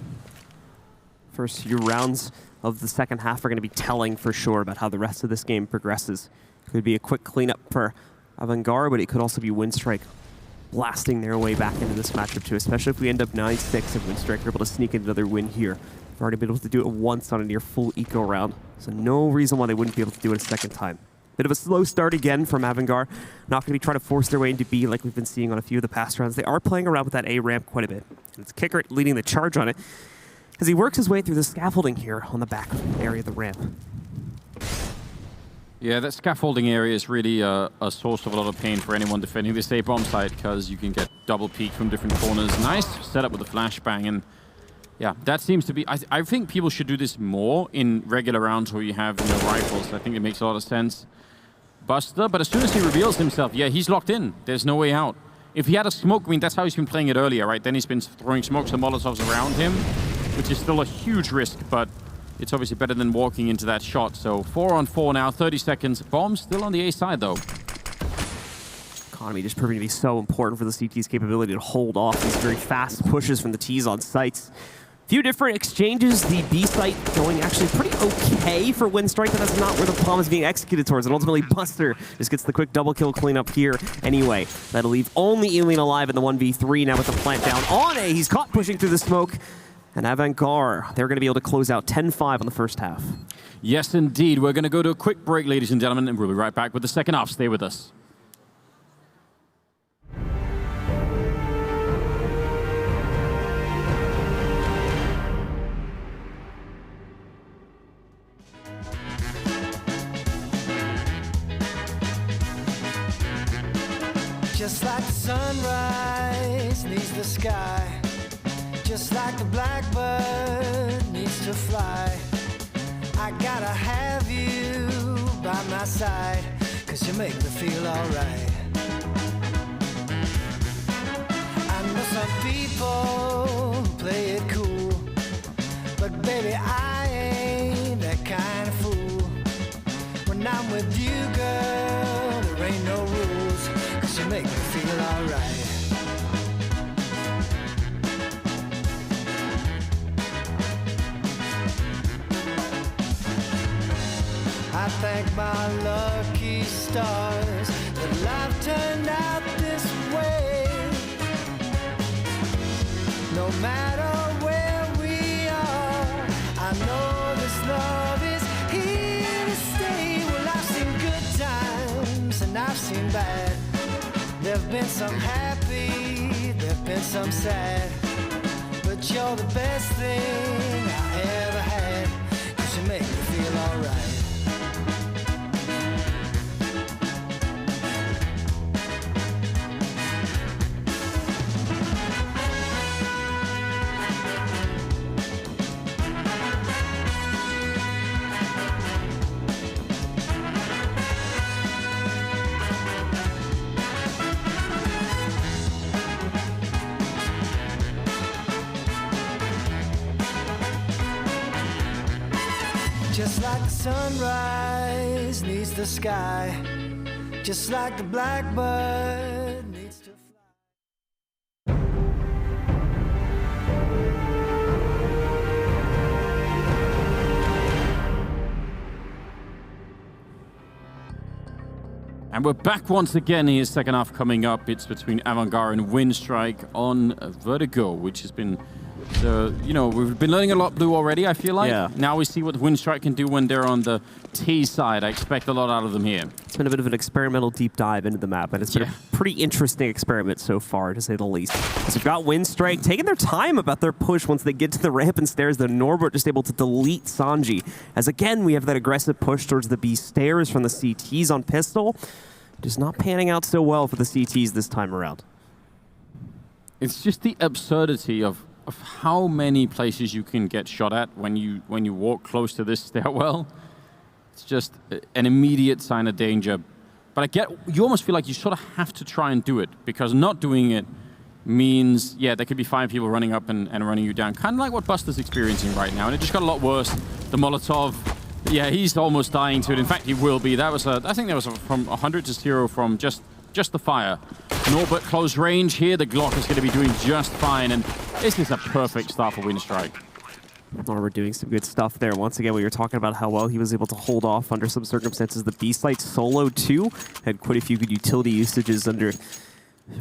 [SPEAKER 2] First few rounds of the second half are going to be telling for sure about how the rest of this game progresses. Could be a quick cleanup for Avangar, but it could also be Winstrike blasting their way back into this matchup too, especially if we end up 9-6 and Winstrike are able to sneak in another win here. They've already been able to do it once on a near full eco round, so no reason why they wouldn't be able to do it a second time. Bit of a slow start again from Avangar. Not going to be trying to force their way into B like we've been seeing on a few of the past rounds. They are playing around with that A ramp quite a bit. And it's Kicker leading the charge on it as he works his way through the scaffolding here on the back area of the ramp.
[SPEAKER 3] Yeah, that scaffolding area is really a source of a lot of pain for anyone defending this A bomb site because you can get double peek from different corners. Nice setup with the flashbang, and yeah, that seems to be... I think people should do this more in regular rounds where you have rifles. I think it makes a lot of sense. Buster, but as soon as he reveals himself, yeah, he's locked in. There's no way out. If he had a smoke, I mean, that's how he's been playing it earlier, right? Then he's been throwing smokes and molotovs around him, which is still a huge risk, but it's obviously better than walking into that shot. So 4-on-4 now, 30 seconds. Bomb still on the A side, though.
[SPEAKER 2] Economy just proving to be so important for the CT's capability to hold off these very fast pushes from the T's on sites. Few different exchanges. The B site going actually pretty okay for Winstrike, but that's not where the bomb is being executed towards. And ultimately, Buster just gets the quick double kill cleanup here anyway. That'll leave only Alien alive in the 1v3 now with the plant down on A. He's caught pushing through the smoke. And Avangar, they're going to be able to close out 10-5 on the first half.
[SPEAKER 3] Yes, indeed. We're going to go to a quick break, ladies and gentlemen, and we'll be right back with the second half. Stay with us.
[SPEAKER 4] Just like the sunrise needs the sky, just like the blackbird needs to fly, I gotta have you by my side, 'cause you make me feel alright. I know some people play it cool, but baby, I ain't that kind of fool. When I'm with you, girl, there ain't no rules, 'cause you make me feel alright. I thank my lucky stars that life turned out this way. No matter where we are, I know this love is here to stay. Well, I've seen good times and I've seen bad. There've been some happy, there've been some sad, but you're the best thing I ever had, 'cause you make me feel alright. Just like the sunrise needs the sky, just like the blackbird needs to fly.
[SPEAKER 3] And we're back once again here, second half coming up. It's between Avangar and Winstrike on Vertigo, which has been you know, we've been learning a lot blue already, I feel like.
[SPEAKER 2] Yeah.
[SPEAKER 3] Now we see what Winstrike can do when they're on the T side. I expect a lot out of them here.
[SPEAKER 2] It's been a bit of an experimental deep dive into the map, and it's been a pretty interesting experiment so far, to say the least. So we've got Winstrike taking their time about their push once they get to the ramp and stairs. The Norbert just able to delete Sanji. As again, we have that aggressive push towards the B stairs from the CTs on pistol. Just not panning out so well for the CTs this time around.
[SPEAKER 3] It's just the absurdity of how many places you can get shot at when you walk close to this stairwell. It's just an immediate sign of danger. But I get, you almost feel like you sort of have to try and do it, because not doing it means, yeah, there could be 5 people running up and running you down. Kind of like what Buster's experiencing right now, and it just got a lot worse. The Molotov, yeah, he's almost dying to it. In fact, he will be. That was I think that was from 100 to 0 from just the fire. Norbert close range here. The Glock is going to be doing just fine, and this is a perfect start for Winstrike.
[SPEAKER 2] Norbert doing some good stuff there. Once again, we were talking about how well he was able to hold off under some circumstances. The B-site solo, too, had quite a few good utility usages under,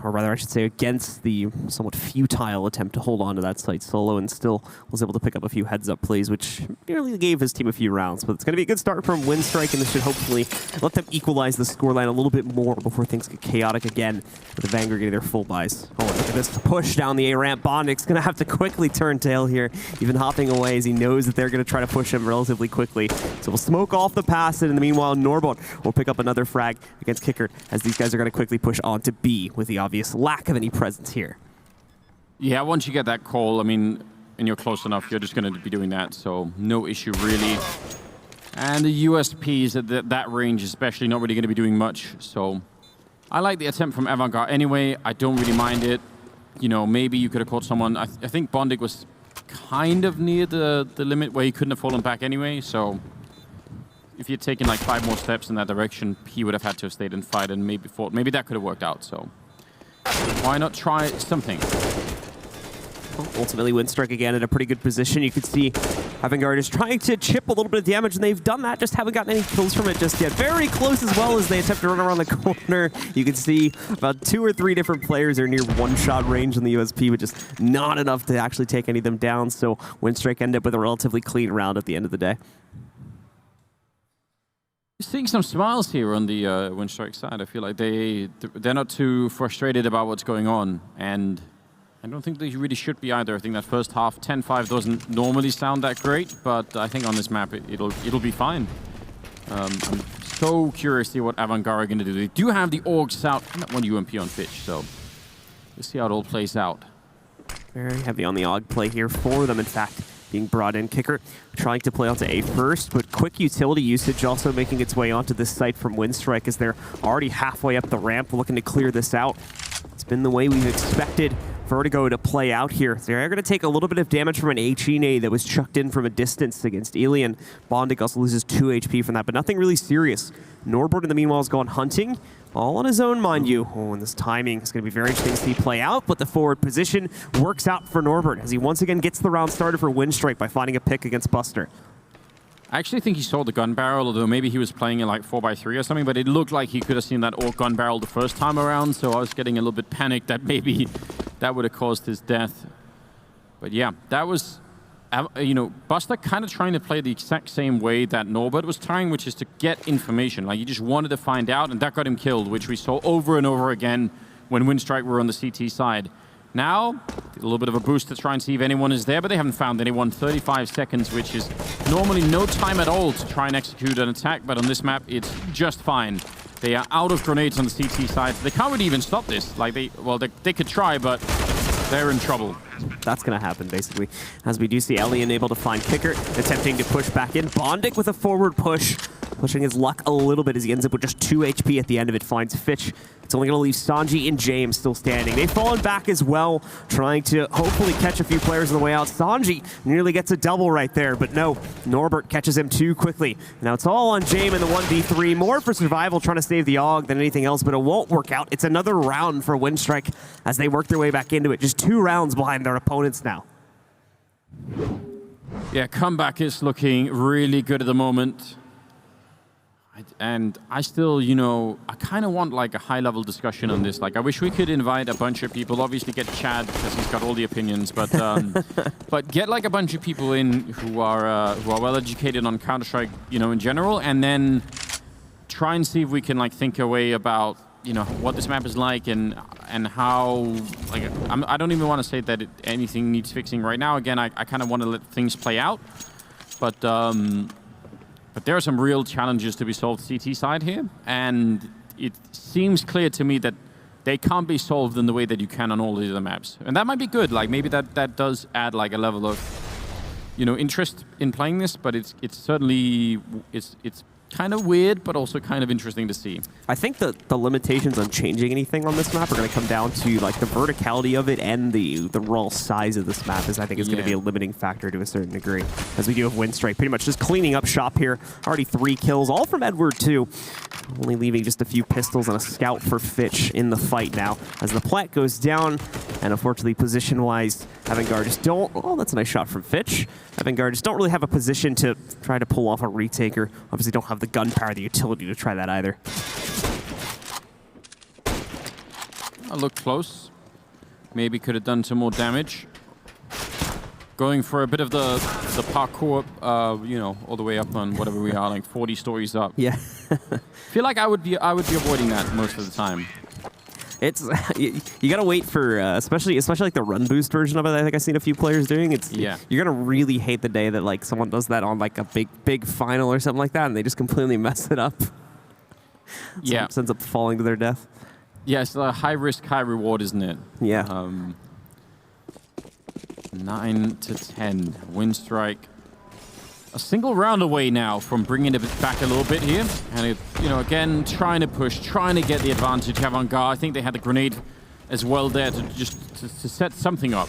[SPEAKER 2] or rather, I should say, against the somewhat futile attempt to hold on to that site solo, and still was able to pick up a few heads-up plays, which nearly gave his team a few rounds. But it's going to be a good start from Winstrike, and this should hopefully let them equalize the scoreline a little bit more before things get chaotic again, with the Vanguard getting their full buys. Oh, look at this push down the A-ramp. Bondik's going to have to quickly turn tail here, even hopping away as he knows that they're going to try to push him relatively quickly. So we'll smoke off the pass, and in the meanwhile, Norbert will pick up another frag against Kicker, as these guys are going to quickly push on to B with the obvious lack of any presence here.
[SPEAKER 3] Yeah, once you get that call, I mean, and you're close enough, you're just going to be doing that, so no issue really. And the USPs at that range especially not really going to be doing much, so I like the attempt from Avangar anyway. I don't really mind it. You know, maybe you could have caught someone. I think Bondik was kind of near the limit where he couldn't have fallen back anyway, so if you'd taken like 5 more steps in that direction, he would have had to have stayed and fight and maybe fought. Maybe that could have worked out, so why not try something?
[SPEAKER 2] Ultimately, Winstrike again in a pretty good position. You can see Avangar is trying to chip a little bit of damage, and they've done that, just haven't gotten any kills from it just yet. Very close as well as they attempt to run around the corner. You can see about 2 or 3 different players are near one-shot range on the USP, but just not enough to actually take any of them down. So Winstrike ended up with a relatively clean round at the end of the day.
[SPEAKER 3] Seeing some smiles here on the Winstrike side. I feel like they're not too frustrated about what's going on, and I don't think they really should be either. I think that first half, 10-5 doesn't normally sound that great, but I think on this map it'll be fine. I'm so curious to see what Avangar are going to do. They do have the Orgs out, and that one UMP on pitch, so we'll see how it all plays out.
[SPEAKER 2] Very heavy on the AUG play here for them, in fact. Being brought in. Kicker trying to play onto A first, but quick utility usage also making its way onto this site from Winstrike as they're already halfway up the ramp looking to clear this out. It's been the way we've expected Vertigo to play out here. They're going to take a little bit of damage from an H-E that was chucked in from a distance against Elian. Bondik also loses 2 HP from that, but nothing really serious. Norbert in the meanwhile has gone hunting. All on his own, mind you. Oh, and this timing is going to be very interesting to see play out, but the forward position works out for Norbert as he once again gets the round started for Winstrike by finding a pick against Buster.
[SPEAKER 3] I actually think he saw the gun barrel, although maybe he was playing it like 4x3 or something, but it looked like he could have seen that Orc gun barrel the first time around, so I was getting a little bit panicked that maybe that would have caused his death. But yeah, that was, you know, Buster kind of trying to play the exact same way that Norbert was trying, which is to get information. Like, he just wanted to find out, and that got him killed, which we saw over and over again when Winstrike were on the CT side. Now, a little bit of a boost to try and see if anyone is there, but they haven't found anyone. 35 seconds, which is normally no time at all to try and execute an attack, but on this map, it's just fine. They are out of grenades on the CT side. They can't really even stop this. Like, they could try, but they're in trouble.
[SPEAKER 2] That's going to happen, basically. As we do see Elian able to find Kicker, attempting to push back in. Bondik with a forward push, pushing his luck a little bit as he ends up with just 2 HP at the end of it. Finds Fitch. It's only going to leave Sanji and James still standing. They've fallen back as well, trying to hopefully catch a few players on the way out. Sanji nearly gets a double right there, but no. Norbert catches him too quickly. Now it's all on James in the 1v3. More for survival, trying to save the AUG than anything else, but it won't work out. It's another round for Winstrike as they work their way back into it. Just 2 rounds behind their opponents now.
[SPEAKER 3] Yeah, comeback is looking really good at the moment. And I still, you know, I kind of want like a high-level discussion on this. Like, I wish we could invite a bunch of people. Obviously, get Chad because he's got all the opinions, but but get like a bunch of people in who are well-educated on Counter-Strike, you know, in general, and then try and see if we can like think a way about, you know, what this map is like and how, like, I don't even want to say that anything needs fixing right now. Again, I kind of want to let things play out, but there are some real challenges to be solved CT side here, and it seems clear to me that they can't be solved in the way that you can on all the other maps. And that might be good. Like, maybe that does add like a level of, you know, interest in playing this, but it's certainly, it's kind of weird, but also kind of interesting to see.
[SPEAKER 2] I think that the limitations on changing anything on this map are going to come down to like the verticality of it and the raw size of this map is, I think, is going to be a limiting factor to a certain degree. As we do have Winstrike pretty much just cleaning up shop here. Already 3 kills, all from Edward too. Only leaving just a few pistols and a scout for Fitch in the fight now. As the plant goes down, and unfortunately position-wise, Avangar just don't... Oh, that's a nice shot from Fitch. Avangar just don't really have a position to try to pull off a retaker. Obviously don't have the gunpowder, the utility to try that either.
[SPEAKER 3] I look close. Maybe could have done some more damage. Going for a bit of the parkour, you know, all the way up on whatever we are, like 40 stories up.
[SPEAKER 2] Yeah.
[SPEAKER 3] Feel like I would be avoiding that most of the time.
[SPEAKER 2] It's you gotta wait for especially like the run boost version of it. I think I've seen a few players doing. You're gonna really hate the day that like someone does that on like a big final or something like that, and they just completely mess it up.
[SPEAKER 3] Yeah,
[SPEAKER 2] ends up falling to their death.
[SPEAKER 3] Yeah, it's a high risk, high reward, isn't it?
[SPEAKER 2] Yeah.
[SPEAKER 3] 9 to 10, Winstrike. A single round away now from bringing it back a little bit here. And, it, you know, again, trying to push, trying to get the advantage. Avangar, I think they had the grenade as well there to just to set something up.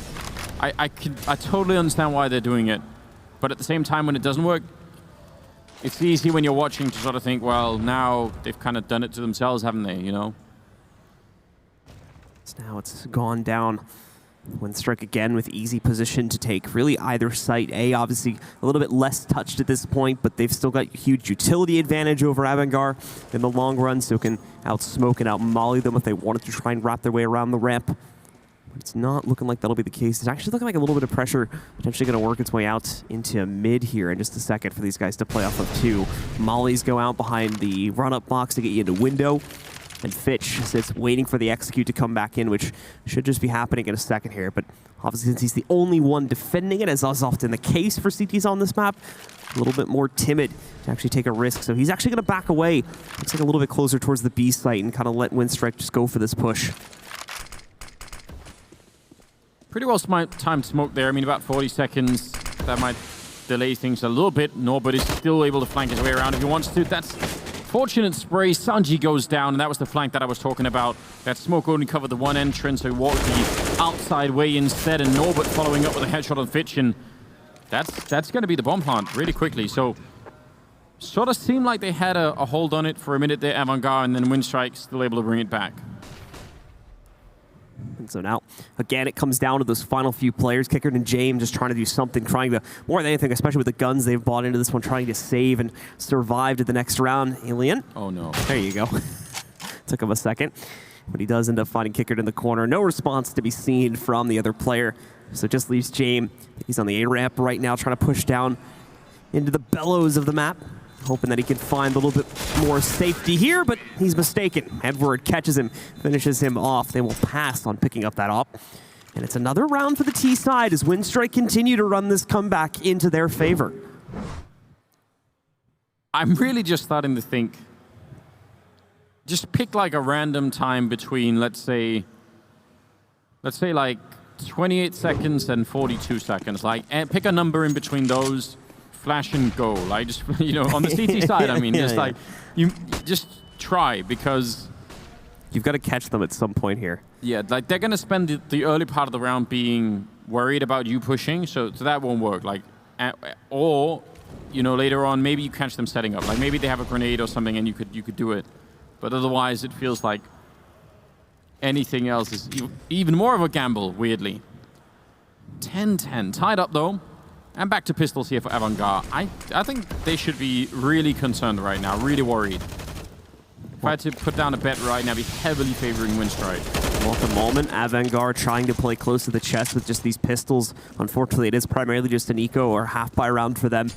[SPEAKER 3] I totally understand why they're doing it. But at the same time, when it doesn't work, it's easy when you're watching to sort of think, well, now they've kind of done it to themselves, haven't they, you know?
[SPEAKER 2] So now it's gone down. Winstrike again with easy position to take really either site. A obviously a little bit less touched at this point, but they've still got huge utility advantage over Avangar in the long run, so can outsmoke and outmolly them if they wanted to try and wrap their way around the ramp. But it's not looking like that'll be the case. It's actually looking like a little bit of pressure potentially going to work its way out into mid here in just a second for these guys to play off of 2. Mollies go out behind the run-up box to get you into window. And Fitch sits waiting for the execute to come back in, which should just be happening in a second here. But obviously, since he's the only one defending it, as is often the case for CTs on this map, a little bit more timid to actually take a risk. So he's actually going to back away. Looks like a little bit closer towards the B site and kind of let Winstrike just go for this push.
[SPEAKER 3] Pretty well timed smoke there. I mean, about 40 seconds. That might delay things a little bit. Nobody's still able to flank his way around if he wants to. That's fortunate spray. Sanji goes down, and that was the flank that I was talking about. That smoke only covered the one entrance, so he walked the outside way instead, and Norbert following up with a headshot on Fitch, and that's going to be the bomb plant really quickly. So sort of seemed like they had a hold on it for a minute there, Avangar, and then Winstrike still able to bring it back.
[SPEAKER 2] And so now, again, it comes down to those final few players. Kickard and James just trying to do something, trying to, more than anything, especially with the guns they've bought into this one, trying to save and survive to the next round. Alien.
[SPEAKER 3] Oh, no.
[SPEAKER 2] There you go. Took him a second. But he does end up finding Kickard in the corner. No response to be seen from the other player. So just leaves James. He's on the A ramp right now, trying to push down into the bellows of the map, hoping that he can find a little bit more safety here, but he's mistaken. Edward catches him, finishes him off. They will pass on picking up that op. And it's another round for the T side as Winstrike continue to run this comeback into their favor.
[SPEAKER 3] I'm really just starting to think, just pick like a random time between, let's say like 28 seconds and 42 seconds. Like, and pick a number in between those. Flash and go, like just, you know, on the CT side, I mean, just like, you just try, because
[SPEAKER 2] you've got to catch them at some point here.
[SPEAKER 3] Yeah, like they're going to spend the early part of the round being worried about you pushing, so that won't work. Like, or, you know, later on, maybe you catch them setting up. Like maybe they have a grenade or something and you could do it. But otherwise, it feels like anything else is even more of a gamble, weirdly. 10-10, tied up though. And back to pistols here for Avangar. I think they should be really concerned right now, really worried. If I had to put down a bet right now, I'd be heavily favoring Winstrike.
[SPEAKER 2] Well, at the moment, Avangar trying to play close to the chest with just these pistols. Unfortunately, it is primarily just an eco or half-buy round for them.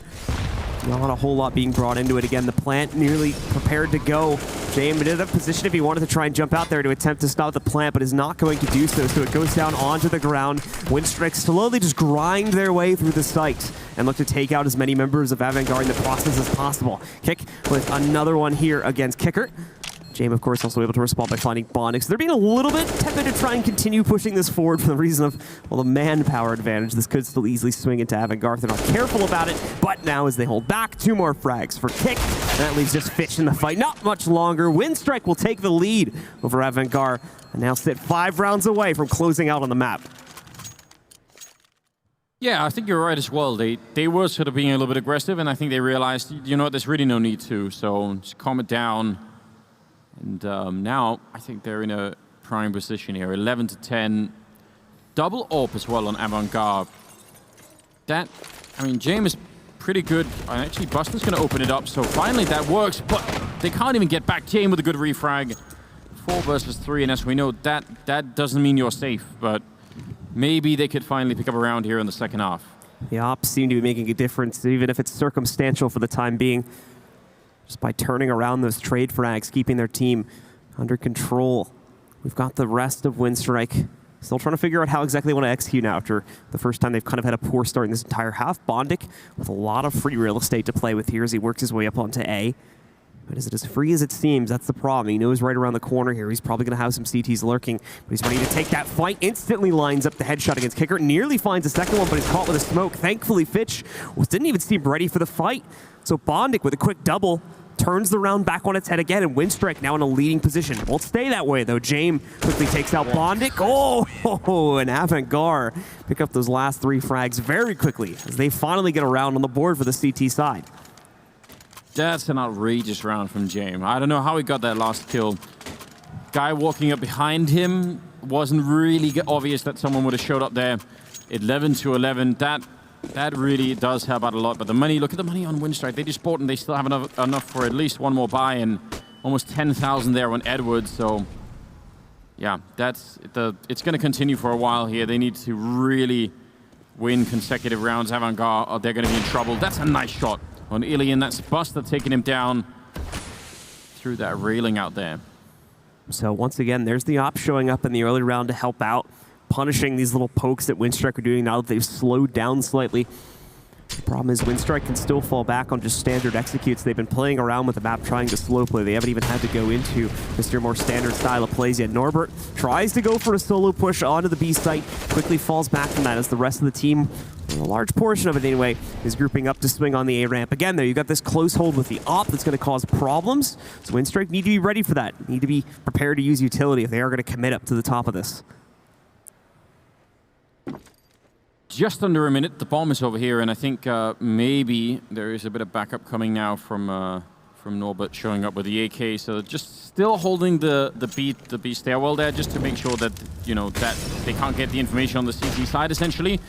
[SPEAKER 2] Not a whole lot being brought into it. Again, the plant nearly prepared to go. James in a position if he wanted to try and jump out there to attempt to stop the plant, but is not going to do so. So it goes down onto the ground. Winstrike slowly just grind their way through the site and look to take out as many members of Avangar in the process as possible. Kick with another one here against Kicker. James, of course, also able to respond by finding Bondix. They're being a little bit tepid to try and continue pushing this forward for the reason of, well, the manpower advantage. This could still easily swing into Avangar if they're not careful about it. But now as they hold back, 2 more frags for Kick. And that leaves just Fitch in the fight. Not much longer. Winstrike will take the lead over Avangar and now sit 5 rounds away from closing out on the map.
[SPEAKER 3] Yeah, I think you're right as well. They were sort of being a little bit aggressive, and I think they realized, you know what, there's really no need to. So just calm it down. And now I think they're in a prime position here. 11 to 10. Double AWP as well on Avangar. That, I mean, James is pretty good. And actually, Buster's going to open it up. So finally that works, but they can't even get back. James with a good refrag. 4 versus 3, and as we know, that doesn't mean you're safe. But maybe they could finally pick up a round here in the second half.
[SPEAKER 2] The ops seem to be making a difference, even if it's circumstantial for the time being. Just by turning around those trade frags, keeping their team under control. We've got the rest of Winstrike still trying to figure out how exactly they want to execute now after the first time they've kind of had a poor start in this entire half. Bondic with a lot of free real estate to play with here as he works his way up onto A. But is it as free as it seems? That's the problem. He knows right around the corner here. He's probably going to have some CTs lurking, but he's ready to take that fight. Instantly lines up the headshot against Kicker. Nearly finds the second one, but he's caught with a smoke. Thankfully, Fitch didn't even seem ready for the fight. So Bondic with a quick double turns the round back on its head again, and Winstrike now in a leading position. Won't stay that way, though. James quickly takes out Bondic. Oh, and Avangar pick up those last 3 frags very quickly as they finally get a round on the board for the CT side.
[SPEAKER 3] That's an outrageous round from James. I don't know how he got that last kill. Guy walking up behind him wasn't really obvious that someone would have showed up there. 11 to 11. That really does help out a lot. But the money, look at the money on Winstrike. They just bought and they still have enough for at least 1 more buy and almost 10,000 there on Edwards. So yeah, it's going to continue for a while here. They need to really win consecutive rounds. Avangar, or they're going to be in trouble. That's a nice shot on Ilian. That's Buster taking him down through that railing out there.
[SPEAKER 2] So once again, there's the op showing up in the early round to help out, punishing these little pokes that Winstrike are doing now that they've slowed down slightly. The problem is Winstrike can still fall back on just standard executes. They've been playing around with the map trying to slow play. They haven't even had to go into Mr. more standard style of plays yet. Norbert tries to go for a solo push onto the B site, quickly falls back from that as the rest of the team, a large portion of it anyway, is grouping up to swing on the A ramp. Again, there, you got this close hold with the op that's going to cause problems. So Winstrike need to be ready for that. Need to be prepared to use utility if they are going to commit up to the top of this.
[SPEAKER 3] Just under a minute, the bomb is over here, and I think maybe there is a bit of backup coming now from Norbert showing up with the AK. So just still holding the B stairwell there, just to make sure that that they can't get the information on the CT side. Essentially,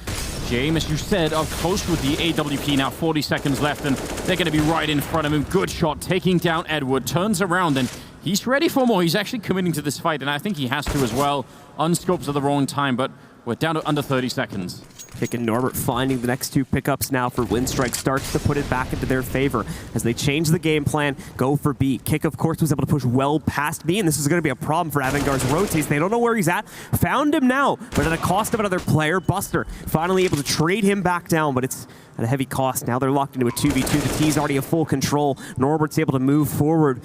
[SPEAKER 3] James, as you said, up close with the AWP now. 40 seconds left, and they're going to be right in front of him. Good shot, taking down Edward. Turns around, and he's ready for more. He's actually committing to this fight, and I think he has to as well. Unscopes at the wrong time, but we're down to under 30 seconds.
[SPEAKER 2] Kick and Norbert finding the next 2 pickups now for Winstrike starts to put it back into their favor as they change the game plan, go for B. Kick, of course, was able to push well past B, and this is going to be a problem for Avangar's rotates. They don't know where he's at. Found him now, but at a cost of another player. Buster finally able to trade him back down, but it's at a heavy cost. Now they're locked into a 2v2. The T's already have full control. Norbert's able to move forward.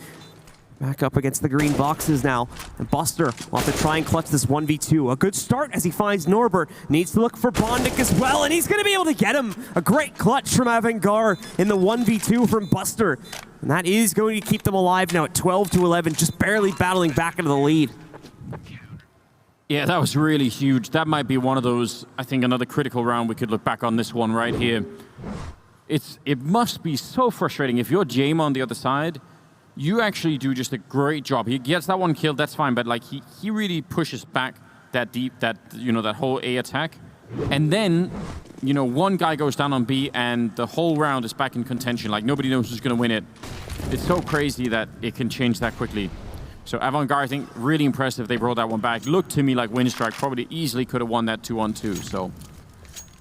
[SPEAKER 2] Back up against the green boxes now. And Buster will have to try and clutch this 1v2. A good start as he finds Norbert. Needs to look for Bondic as well, and he's going to be able to get him. A great clutch from Avangar in the 1v2 from Buster. And that is going to keep them alive now at 12 to 11, just barely battling back into the lead.
[SPEAKER 3] Yeah, that was really huge. That might be one of those, I think, another critical round we could look back on this one right here. It must be so frustrating. If you're James on the other side, you actually do just a great job. He gets that one killed, that's fine, but like he really pushes back that deep, that whole A attack. And then you know, one guy goes down on B and the whole round is back in contention. Like, nobody knows who's going to win it. It's so crazy that it can change that quickly. So Avangar, I think, really impressive. They brought that one back. Looked to me like Winstrike probably easily could have won that 2-on-2. So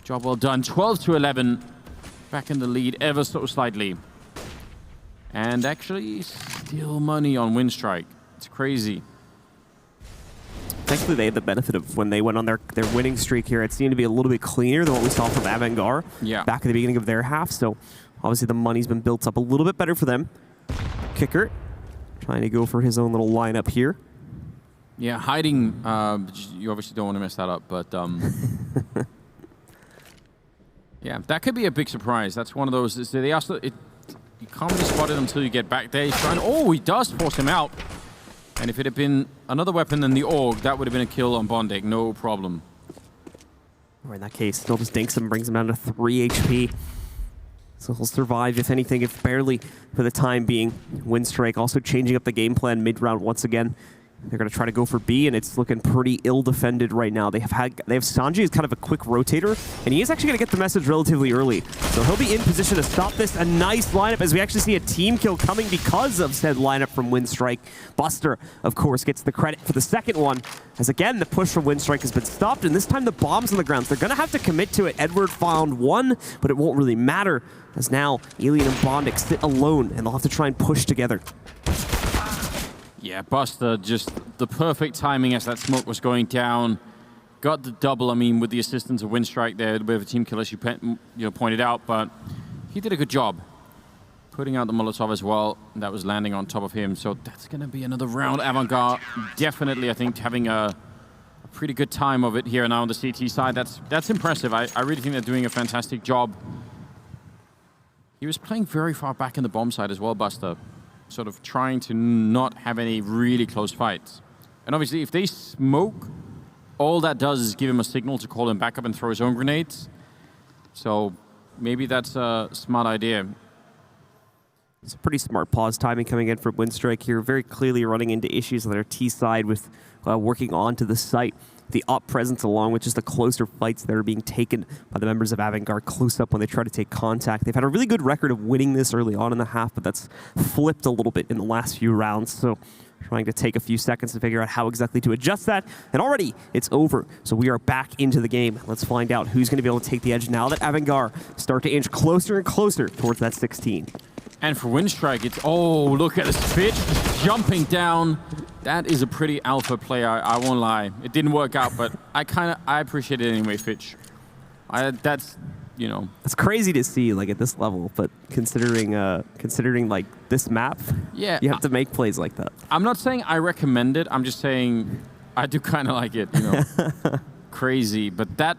[SPEAKER 3] job well done. 12-11. Back in the lead ever so slightly. And actually still money on Winstrike. It's crazy.
[SPEAKER 2] Thankfully, they had the benefit of when they went on their winning streak here. It seemed to be a little bit cleaner than what we saw from Avangar back at the beginning of their half. So obviously the money's been built up a little bit better for them. Kicker trying to go for his own little lineup here.
[SPEAKER 3] Yeah, hiding, you obviously don't want to mess that up, but yeah, that could be a big surprise. That's one of those, they also, you can't really spot it until you get back there. He's trying, oh, he does force him out. And if it had been another weapon than the Org, that would have been a kill on Bondek, no problem.
[SPEAKER 2] Or in that case, still just dinks him, brings him down to 3 HP. So he'll survive, if anything, if barely for the time being. Winstrike also changing up the game plan mid-round once again. They're going to try to go for B, and it's looking pretty ill-defended right now. They have Sanji as kind of a quick rotator, and he is actually going to get the message relatively early. So he'll be in position to stop this. A nice lineup as we actually see a team kill coming because of said lineup from Winstrike. Buster, of course, gets the credit for the second one, as again, the push from Winstrike has been stopped, and this time the bomb's on the ground. So they're going to have to commit to it. Edward found one, but it won't really matter, as now Alien and Bondek sit alone, and they'll have to try and push together.
[SPEAKER 3] Yeah, Buster, just the perfect timing as that smoke was going down. Got the double, I mean, with the assistance of Winstrike there, a bit of a team kill, as you pointed out, but he did a good job putting out the Molotov as well. That was landing on top of him, so that's going to be another round. Avangar definitely, I think, having a pretty good time of it here now on the CT side. That's impressive. I really think they're doing a fantastic job. He was playing very far back in the bomb side as well, Buster. Sort of trying to not have any really close fights. And obviously, if they smoke, all that does is give him a signal to call him back up and throw his own grenades. So maybe that's a smart idea.
[SPEAKER 2] It's a pretty smart pause timing coming in from Winstrike here. Very clearly running into issues on their T side with working onto the site. The up presence along with just the closer fights that are being taken by the members of Avangar close up when they try to take contact. They've had a really good record of winning this early on in the half, but that's flipped a little bit in the last few rounds. So trying to take a few seconds to figure out how exactly to adjust that. And already it's over. So we are back into the game. Let's find out who's going to be able to take the edge now that Avangar start to inch closer and closer towards that 16.
[SPEAKER 3] And for Winstrike, it's, oh, look at this pitch, just jumping down. That is a pretty alpha play, I won't lie. It didn't work out, but I appreciate it anyway, Fitch. That's, you know.
[SPEAKER 2] It's crazy to see, like, at this level, but considering like, this map,
[SPEAKER 3] yeah,
[SPEAKER 2] you have to make plays like that.
[SPEAKER 3] I'm not saying I recommend it. I'm just saying I do kind of like it, you know. Crazy, but that,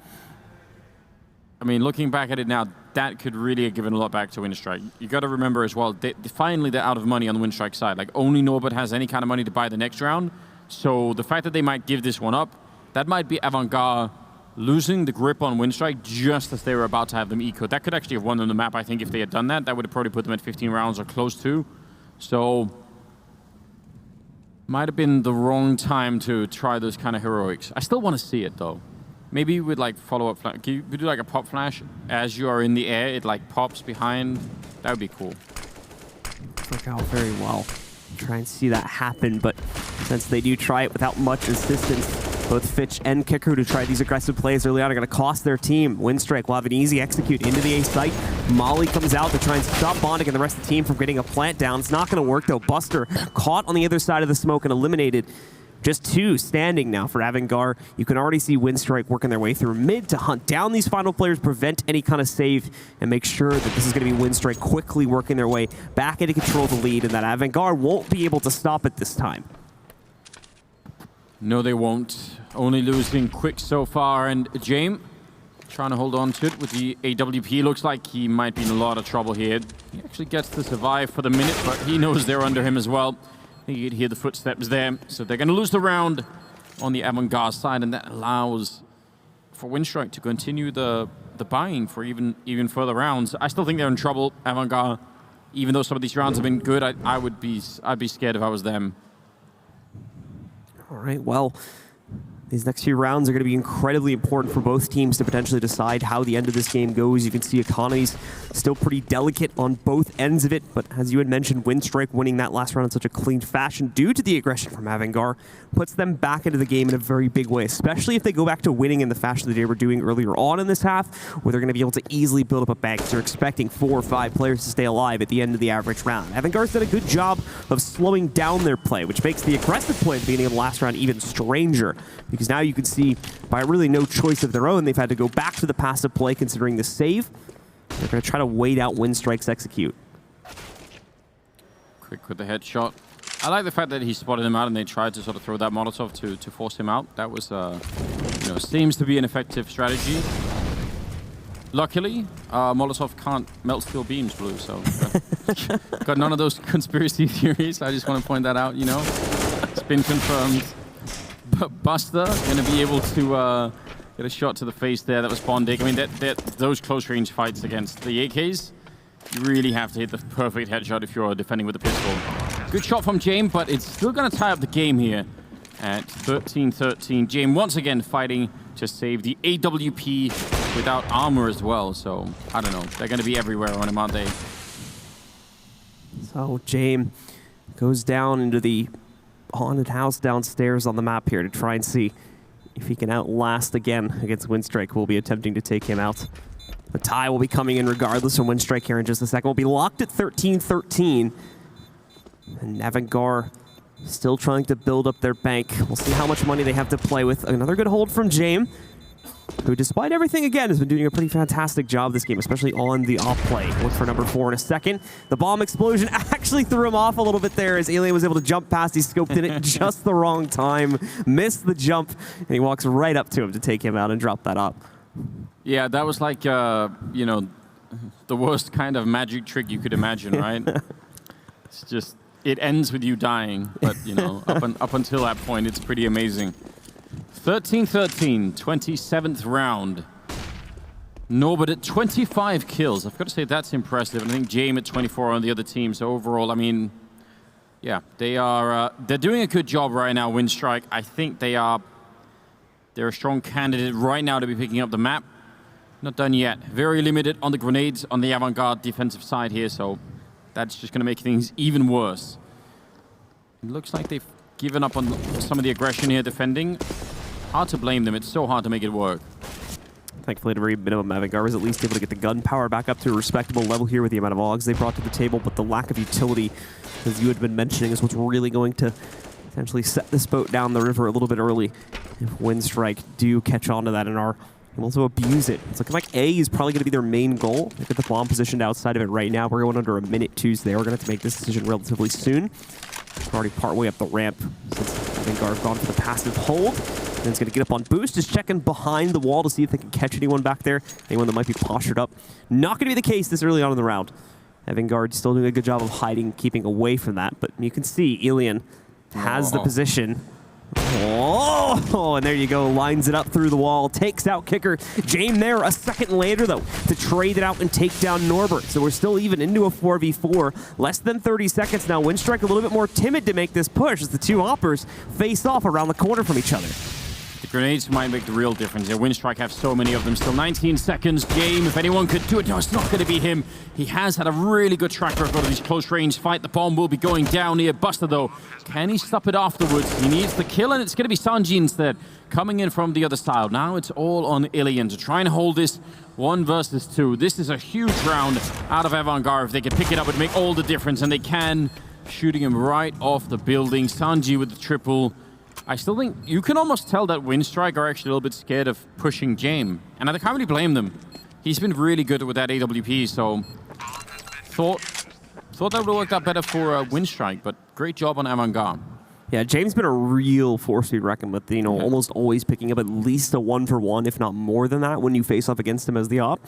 [SPEAKER 3] I mean, looking back at it now, that could really have given a lot back to Winstrike. You got to remember as well, finally they're out of money on the Winstrike side. Like, only Norbert has any kind of money to buy the next round. So the fact that they might give this one up, that might be Avangar losing the grip on Winstrike just as they were about to have them eco. That could actually have won them the map, I think, if they had done that. That would have probably put them at 15 rounds or close to. So might have been the wrong time to try those kind of heroics. I still want to see it, though. Maybe with like follow-up flash. Can you do like a pop flash as you are in the air? It like pops behind. That would be cool.
[SPEAKER 2] Work out very well. Try and see that happen, but since they do try it without much assistance, both Fitch and Kicker to try these aggressive plays early on are going to cost their team. Winstrike will have an easy execute into the A site. Molly comes out to try and stop Bondek and the rest of the team from getting a plant down. It's not going to work though. Buster caught on the other side of the smoke and eliminated. Just two standing now for Avangar. You can already see Winstrike working their way through mid to hunt down these final players, prevent any kind of save, and make sure that this is going to be Winstrike quickly working their way back into control of the lead, and that Avangar won't be able to stop it this time.
[SPEAKER 3] No, they won't. Only losing quick so far, and James trying to hold on to it with the AWP. Looks like he might be in a lot of trouble here. He actually gets to survive for the minute, but he knows they're under him as well. You can hear the footsteps there. So they're going to lose the round on the Avangar side, and that allows for Winstrike to continue the buying for even further rounds. I still think they're in trouble, Avangar. Even though some of these rounds have been good, I'd be scared if I was them.
[SPEAKER 2] All right, well, These next few rounds are going to be incredibly important for both teams to potentially decide how the end of this game goes. You can see economy's still pretty delicate on both ends of it, but as you had mentioned, Winstrike winning that last round in such a clean fashion due to the aggression from Avangar puts them back into the game in a very big way, especially if they go back to winning in the fashion that they were doing earlier on in this half, where they're going to be able to easily build up a bank. They're expecting 4 or 5 players to stay alive at the end of the average round. Avangar's done a good job of slowing down their play, which makes the aggressive play at the beginning of the last round even stranger, because now you can see, by really no choice of their own, they've had to go back to the passive play considering the save. They're going to try to wait out Winstrike's execute.
[SPEAKER 3] Quick with the headshot. I like the fact that he spotted him out and they tried to sort of throw that Molotov to force him out. That was, you know, seems to be an effective strategy. Luckily, Molotov can't melt steel beams, Blue, so got none of those conspiracy theories. I just want to point that out, you know. It's been confirmed. But Buster going to be able to get a shot to the face there. That was Bondic. I mean, those close-range fights against the AKs, you really have to hit the perfect headshot if you're defending with a pistol. Good shot from James, but it's still going to tie up the game here at 13-13. James once again fighting to save the AWP without armor as well. So, I don't know. They're going to be everywhere on him, aren't they?
[SPEAKER 2] So, James goes down into the haunted house downstairs on the map here to try and see if he can outlast again against Winstrike, who will be attempting to take him out. The tie will be coming in regardless from Winstrike here in just a second. We'll be locked at 13-13. And Avangar still trying to build up their bank. We'll see how much money they have to play with. Another good hold from James, who, despite everything, again, has been doing a pretty fantastic job this game, especially on the off play. Look for number 4 in a second. The bomb explosion actually threw him off a little bit there as Alien was able to jump past. He scoped in at just the wrong time, missed the jump, and he walks right up to him to take him out and drop that up.
[SPEAKER 3] Yeah, that was like, you know, the worst kind of magic trick you could imagine, right? It's just, it ends with you dying, but, you know, up until that point, it's pretty amazing. 13-13, 27th round. Norbert at 25 kills. I've got to say that's impressive. And I think James at 24 on the other team. So overall, I mean, yeah, they're doing a good job right now, Winstrike. I think they're a strong candidate right now to be picking up the map. Not done yet. Very limited on the grenades on the Avangar defensive side here, so that's just going to make things even worse. It looks like they've given up on some of the aggression here defending. Hard to blame them. It's so hard to make it work.
[SPEAKER 2] Thankfully, at a very minimum, Avangar was at least able to get the gun power back up to a respectable level here with the amount of AUGs they brought to the table, but the lack of utility, as you had been mentioning, is what's really going to potentially set this boat down the river a little bit early if Winstrike do catch on to that and are able to abuse it. It's looking like A is probably going to be their main goal. They get the bomb positioned outside of it right now. We're going under a minute 2, so they are going to have to make this decision relatively soon. We're already partway up the ramp since Avangar have gone for the passive hold. And it's going to get up on boost, just checking behind the wall to see if they can catch anyone back there, anyone that might be postured up. Not going to be the case this early on in the round. Avangar still doing a good job of hiding, keeping away from that, but you can see Alien has the position. Oh, and there you go. Lines it up through the wall. Takes out Kicker. James there a second later, though, to trade it out and take down Norbert. So we're still even into a 4v4. Less than 30 seconds now. Winstrike a little bit more timid to make this push as the two hoppers face off around the corner from each other.
[SPEAKER 3] The grenades might make the real difference. Yeah, Winstrike have so many of them. Still 19 seconds. James, if anyone could do it, no, it's not going to be him. He has had a really good track record of these close-range fight. The bomb will be going down here. Buster, though, can he stop it afterwards? He needs the kill, and it's going to be Sanji instead, coming in from the other side. Now it's all on Alien to try and hold this 1 versus 2. This is a huge round out of Avangar. If they can pick it up, it would make all the difference, and they can. Shooting him right off the building. Sanji with the triple. I still think you can almost tell that Winstrike are actually a little bit scared of pushing James. And I can't really blame them. He's been really good with that AWP, so thought that would have worked out better for Winstrike, but great job on Avangar.
[SPEAKER 2] Yeah, James been a real force to be reckoned with, you know, almost always picking up at least a 1-for-1, if not more than that, when you face off against him as the op.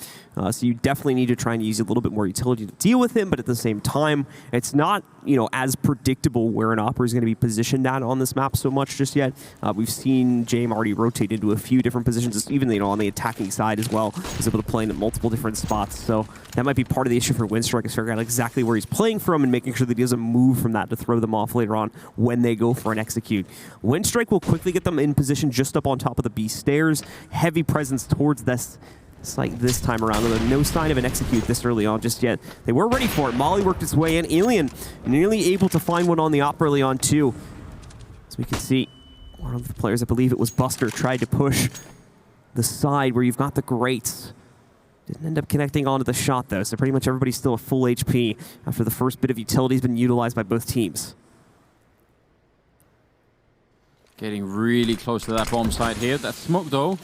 [SPEAKER 2] So you definitely need to try and use a little bit more utility to deal with him, but at the same time, it's not, you know, as predictable where an opera is going to be positioned at on this map so much just yet. We've seen James already rotate into a few different positions, even, you know, on the attacking side as well. He's able to play in multiple different spots, so that might be part of the issue for Winstrike, is figuring out exactly where he's playing from and making sure that he doesn't move from that to throw them off later on when they go for an execute. Winstrike will quickly get them in position just up on top of the B stairs. Heavy presence towards this site this time around, although no sign of an execute this early on just yet. They were ready for it. Molly worked its way in. Alien nearly able to find one on the op early on too. As we can see, one of the players, I believe it was Buster, tried to push the side where you've got the grates. Didn't end up connecting onto the shot though, so pretty much everybody's still at full HP after the first bit of utility has been utilized by both teams.
[SPEAKER 3] Getting really close to that bomb site here. That smoke though,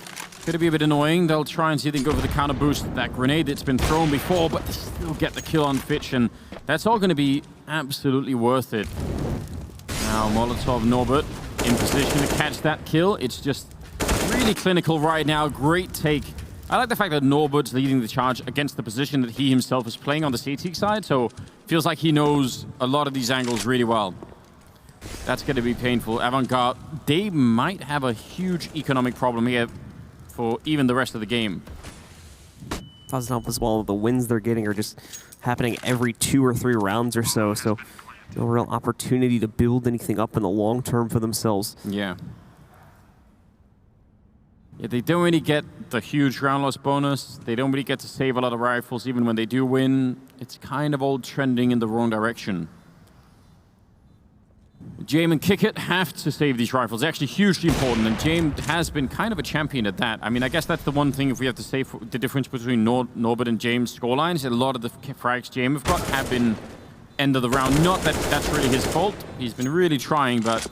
[SPEAKER 3] going to be a bit annoying. They'll try and see if they can go for the counter boost. That grenade that's been thrown before, but they still get the kill on Fitch, and that's all going to be absolutely worth it. Now Molotov Norbert in position to catch that kill. It's just really clinical right now. Great take. I like the fact that Norbert's leading the charge against the position that he himself is playing on the CT side, so feels like he knows a lot of these angles really well. That's going to be painful. Avangar, they might have a huge economic problem here for even the rest of the game.
[SPEAKER 2] Doesn't help as well. The wins they're getting are just happening every 2 or 3 rounds or so, so no real opportunity to build anything up in the long term for themselves.
[SPEAKER 3] Yeah. Yeah, they don't really get the huge round loss bonus. They don't really get to save a lot of rifles even when they do win. It's kind of all trending in the wrong direction. James and Kickit have to save these rifles. They're actually hugely important, and James has been kind of a champion at that. I mean, I guess that's the one thing if we have to say the difference between Norbert and James' scorelines. A lot of the frags James have got have been end of the round. Not that that's really his fault. He's been really trying, but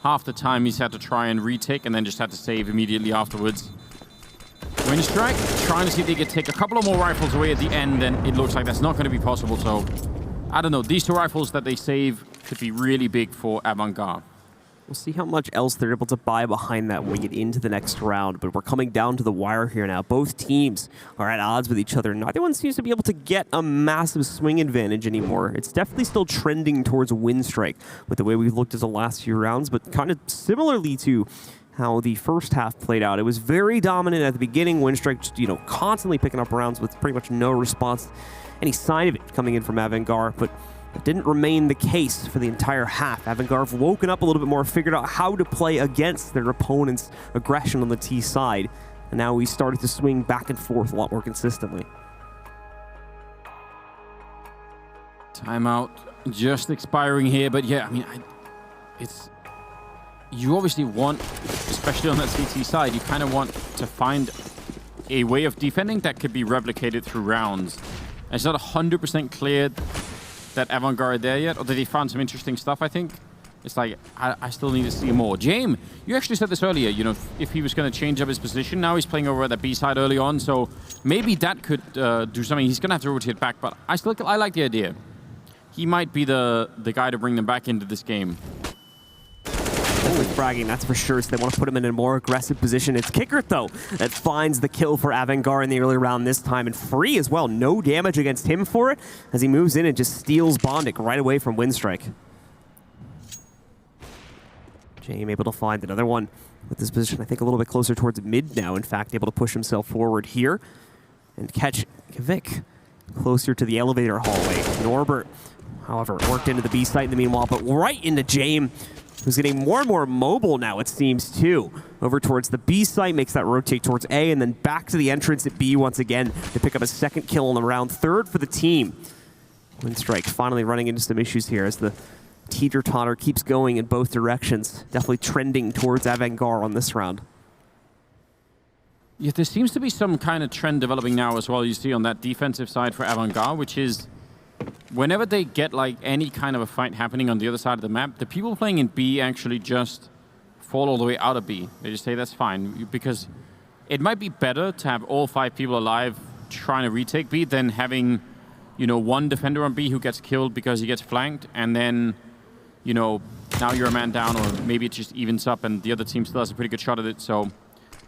[SPEAKER 3] half the time he's had to try and retake and then just had to save immediately afterwards. Winstrike trying to see if they could take a couple of more rifles away at the end, and it looks like that's not going to be possible, so I don't know. These 2 rifles that they save could be really big for Avangar.
[SPEAKER 2] We'll see how much else they're able to buy behind that when we get into the next round, but we're coming down to the wire here now. Both teams are at odds with each other. Neither one seems to be able to get a massive swing advantage anymore. It's definitely still trending towards Winstrike with the way we've looked at the last few rounds, but kind of similarly to how the first half played out. It was very dominant at the beginning. Winstrike just, constantly picking up rounds with pretty much no response, any sign of it coming in from Avangar, but it didn't remain the case for the entire half. Avangar have woken up a little bit more, figured out how to play against their opponent's aggression on the T side, and now we started to swing back and forth a lot more consistently.
[SPEAKER 3] Timeout just expiring here, but yeah, I mean, you obviously want, especially on that CT side, you kind of want to find a way of defending that could be replicated through rounds. And it's not 100% clear that Avangar are there yet, or that they found some interesting stuff, I think. It's like, I still need to see more. James, you actually said this earlier, if he was going to change up his position. Now he's playing over at the B side early on, so maybe that could do something. He's going to have to rotate back, but I like the idea. He might be the guy to bring them back into this game.
[SPEAKER 2] With fragging, that's for sure, so they want to put him in a more aggressive position. It's Kickert, though, that finds the kill for Avangar in the early round this time, and free as well. No damage against him for it, as he moves in and just steals Bondic right away from Winstrike. James able to find another one with this position, I think, a little bit closer towards mid now. In fact, able to push himself forward here and catch Kvik closer to the elevator hallway. Norbert, however, worked into the B site in the meanwhile, but right into James, who's getting more and more mobile now, it seems, too. Over towards the B site, makes that rotate towards A, and then back to the entrance at B once again to pick up a second kill in the round. 3rd for the team. Winstrike finally running into some issues here as the teeter-totter keeps going in both directions. Definitely trending towards Avangar on this round.
[SPEAKER 3] Yeah, there seems to be some kind of trend developing now as well, you see on that defensive side for Avangar, which is whenever they get like any kind of a fight happening on the other side of the map, the people playing in B actually just fall all the way out of B. They just say that's fine, because it might be better to have all 5 people alive trying to retake B than having, one defender on B who gets killed because he gets flanked, and then, now you're a man down, or maybe it just evens up and the other team still has a pretty good shot at it, so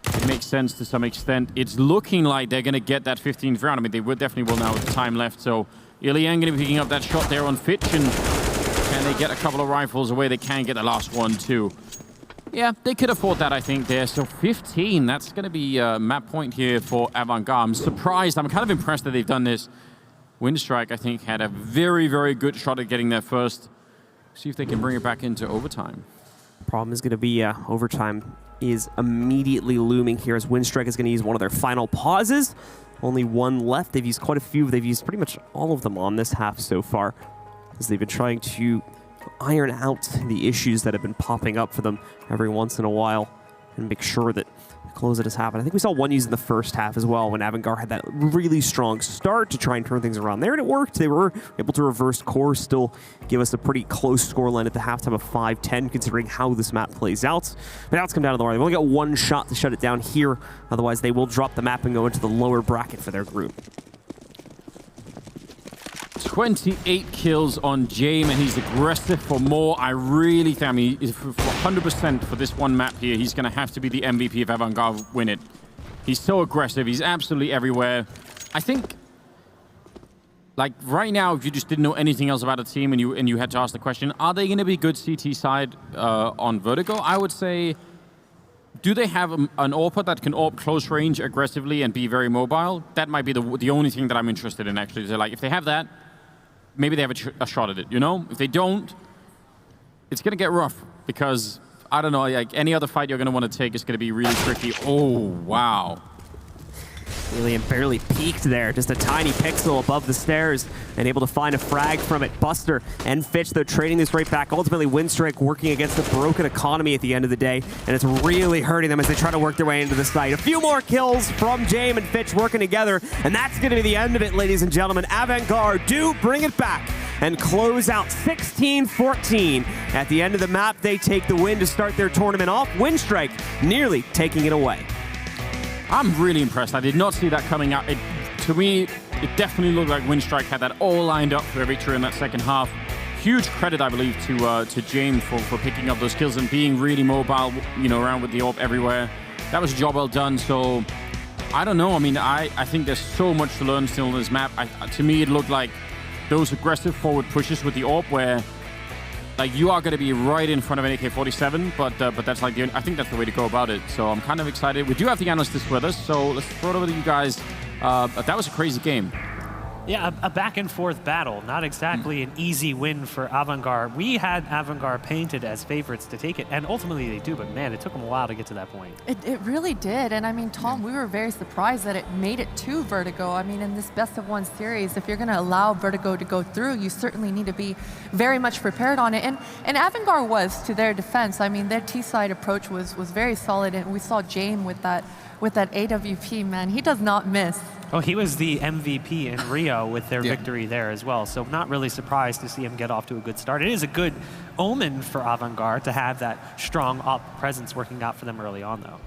[SPEAKER 3] it makes sense to some extent. It's looking like they're going to get that 15th round. I mean, they definitely will now with time left, so Ilian going to be picking up that shot there on Fitch, and can they get a couple of rifles away? They can get the last one, too. Yeah, they could afford that, I think, there. So 15, that's going to be a map point here for Avangar. I'm surprised. I'm kind of impressed that they've done this. Winstrike, I think, had a very, very good shot at getting there first. See if they can bring it back into overtime.
[SPEAKER 2] Problem is going to be overtime is immediately looming here as Winstrike is going to use one of their final pauses. Only one left. They've used quite a few. They've used pretty much all of them on this half so far, as they've been trying to iron out the issues that have been popping up for them every once in a while and make sure that the close it has happened. I think we saw one used in the first half as well when Avangar had that really strong start to try and turn things around there, and it worked. They were able to reverse course, still give us a pretty close scoreline at the halftime of 5-10, considering how this map plays out. But now it's come down to the wire. They've only got one shot to shut it down here. Otherwise, they will drop the map and go into the lower bracket for their group.
[SPEAKER 3] 28 kills on Jame, and he's aggressive for more. I really think, I mean, for 100% for this one map here, he's going to have to be the MVP if Avangar win it. He's so aggressive. He's absolutely everywhere. I think, like, right now, if you just didn't know anything else about a team and you had to ask the question, are they going to be good CT side on Vertigo? I would say, do they have an AWPer that can AWP close range aggressively and be very mobile? That might be the only thing that I'm interested in, actually. So, like, if they have that, maybe they have a shot at it, you know? If they don't, it's going to get rough because, I don't know, like any other fight you're going to want to take is going to be really tricky. Oh, wow.
[SPEAKER 2] Alien barely peeked there, just a tiny pixel above the stairs, and able to find a frag from it. Buster and Fitch, they're trading this right back. Ultimately, Winstrike working against a broken economy at the end of the day, and it's really hurting them as they try to work their way into the site. A few more kills from Jame and Fitch working together, and that's going to be the end of it, ladies and gentlemen. Avangar do bring it back and close out 16-14. At the end of the map, they take the win to start their tournament off. Winstrike nearly taking it away.
[SPEAKER 3] I'm really impressed. I did not see that coming out. To me, it definitely looked like Winstrike had that all lined up for their victory in that second half. Huge credit, I believe, to James for picking up those kills and being really mobile, you know, around with the AWP everywhere. That was a job well done. So, I don't know. I mean, I think there's so much to learn still on this map. To me, it looked like those aggressive forward pushes with the AWP where, like, you are going to be right in front of an AK-47, but that's like I think that's the way to go about it. So I'm kind of excited. We do have the analysts with us, so let's throw it over to you guys. That was a crazy game.
[SPEAKER 1] Yeah, a back and forth battle. Not exactly an easy win for Avangar. We had Avangar painted as favorites to take it, and ultimately they do, but man, it took them a while to get to that point.
[SPEAKER 5] It really did, and I mean, Tom, we were very surprised that it made it to Vertigo. I mean, in this best-of-1 series, if you're going to allow Vertigo to go through, you certainly need to be very much prepared on it, and Avangar was, to their defense. I mean, their T-side approach was very solid, and we saw Jame with that AWP, man. He does not miss.
[SPEAKER 1] Oh, he was the MVP in Rio with their victory there as well, so not really surprised to see him get off to a good start. It is a good omen for Avangar to have that strong op presence working out for them early on, though.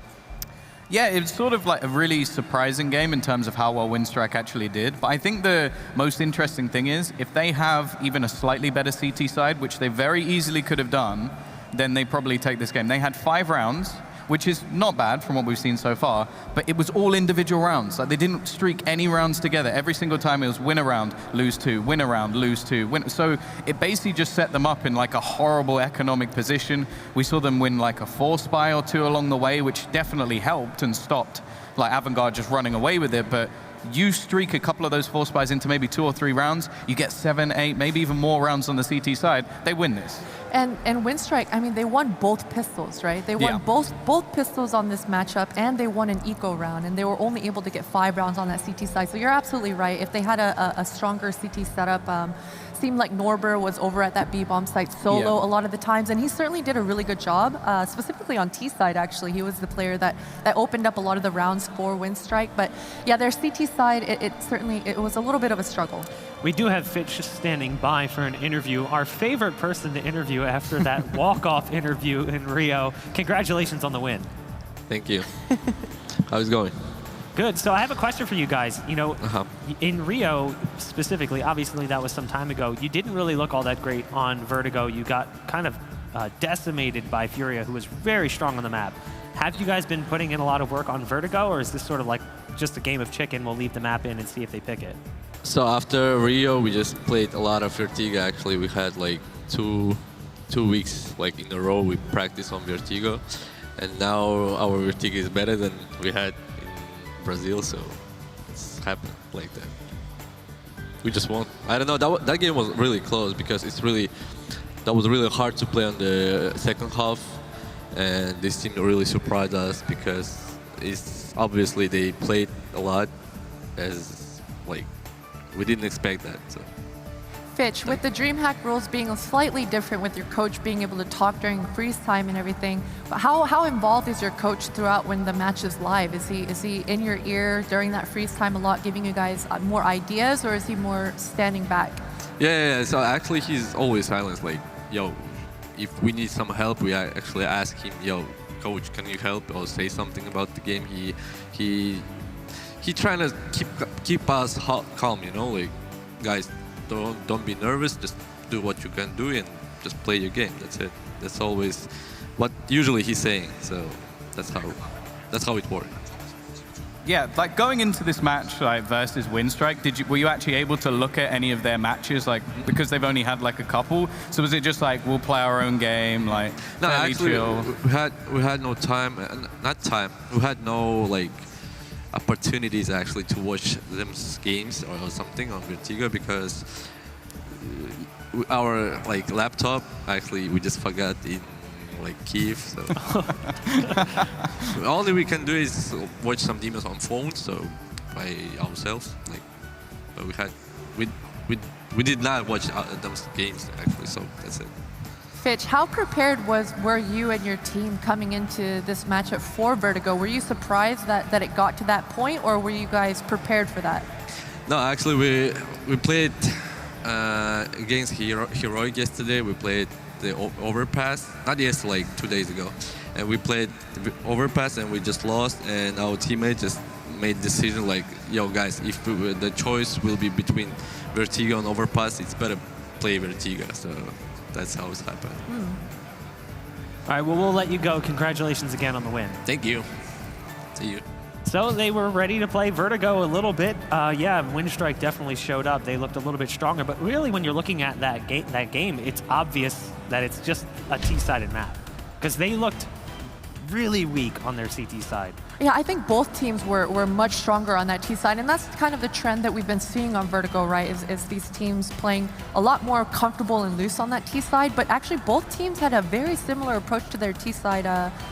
[SPEAKER 6] Yeah, it's sort of like a really surprising game in terms of how well Winstrike actually did. But I think the most interesting thing is, if they have even a slightly better CT side, which they very easily could have done, then they probably take this game. They had 5 rounds, which is not bad from what we've seen so far, but it was all individual rounds. Like, they didn't streak any rounds together. Every single time it was win a round, lose 2, win a round, lose 2. Win. So it basically just set them up in like a horrible economic position. We saw them win like a 4 spy or 2 along the way, which definitely helped and stopped like Avangar just running away with it. But you streak a couple of those 4 spies into maybe 2 or 3 rounds, you get 7, 8, maybe even more rounds on the CT side, they win this.
[SPEAKER 5] And Winstrike, I mean, they won both pistols, right? They won both pistols on this matchup, and they won an eco round, and they were only able to get 5 rounds on that CT side. So you're absolutely right. If they had a stronger CT setup, seemed like Norbert was over at that B-bomb site solo a lot of the times, and he certainly did a really good job, specifically on T side, actually. He was the player that opened up a lot of the rounds for Winstrike. But yeah, their CT side, it was a little bit of a struggle.
[SPEAKER 1] We do have Fitch standing by for an interview. Our favorite person to interview after that walk-off interview in Rio. Congratulations on the win.
[SPEAKER 7] Thank you. How's it going?
[SPEAKER 1] Good. So I have a question for you guys. You know, in Rio specifically, obviously that was some time ago, you didn't really look all that great on Vertigo. You got kind of decimated by Furia, who was very strong on the map. Have you guys been putting in a lot of work on Vertigo, or is this sort of like just a game of chicken? We'll leave the map in and see if they pick it.
[SPEAKER 7] So after Rio, we just played a lot of Vertigo. Actually, we had like two weeks like in a row we practiced on Vertigo, and now our Vertigo is better than we had in Brazil. So it's happened like that. We just won. I don't know. That game was really close because that was really hard to play on the second half and this team really surprised us because it's obviously they played a lot, as like we didn't expect that. So.
[SPEAKER 5] Fitch, with the DreamHack rules being slightly different, with your coach being able to talk during freeze time and everything, how involved is your coach throughout when the match is live? Is he in your ear during that freeze time a lot, giving you guys more ideas, or is he more standing back?
[SPEAKER 7] Yeah. So actually, he's always silent. Like, yo, if we need some help, we actually ask him, yo, coach, can you help or say something about the game? He trying to keep us calm, you know, like, guys. Don't be nervous. Just do what you can do and just play your game. That's it. That's always what usually he's saying. So that's how it works.
[SPEAKER 6] Yeah, like going into this match like versus Winstrike, were you actually able to look at any of their matches, like because they've only had like a couple? So was it just like we'll play our own game, like
[SPEAKER 7] no, actually
[SPEAKER 6] chill?
[SPEAKER 7] we had no time, not time. We had no like opportunities actually to watch them games or something on Vertigo because our like laptop actually we just forgot in like Kiev. So all that we can do is watch some demons on phones, so by ourselves. Like, but we did not watch those games actually. So that's it.
[SPEAKER 5] Fitch, how prepared were you and your team coming into this matchup for Vertigo? Were you surprised that it got to that point, or were you guys prepared for that?
[SPEAKER 7] No, actually we played against Heroic yesterday. We played the overpass, not yesterday, like 2 days ago, and we played the overpass and we just lost. And our teammate just made decision like, yo guys, if the choice will be between Vertigo and overpass, it's better play Vertigo. So. That's how it's happened.
[SPEAKER 1] All right, well, we'll let you go. Congratulations again on the win.
[SPEAKER 7] Thank you. See you.
[SPEAKER 1] So they were ready to play Vertigo a little bit. Yeah, Winstrike definitely showed up. They looked a little bit stronger, but really when you're looking at that game, it's obvious that it's just a T-sided map because they looked really weak on their CT side.
[SPEAKER 5] Yeah, I think both teams were much stronger on that T side, and that's kind of the trend that we've been seeing on Vertigo, right? Is these teams playing a lot more comfortable and loose on that T side, but actually both teams had a very similar approach to their T side,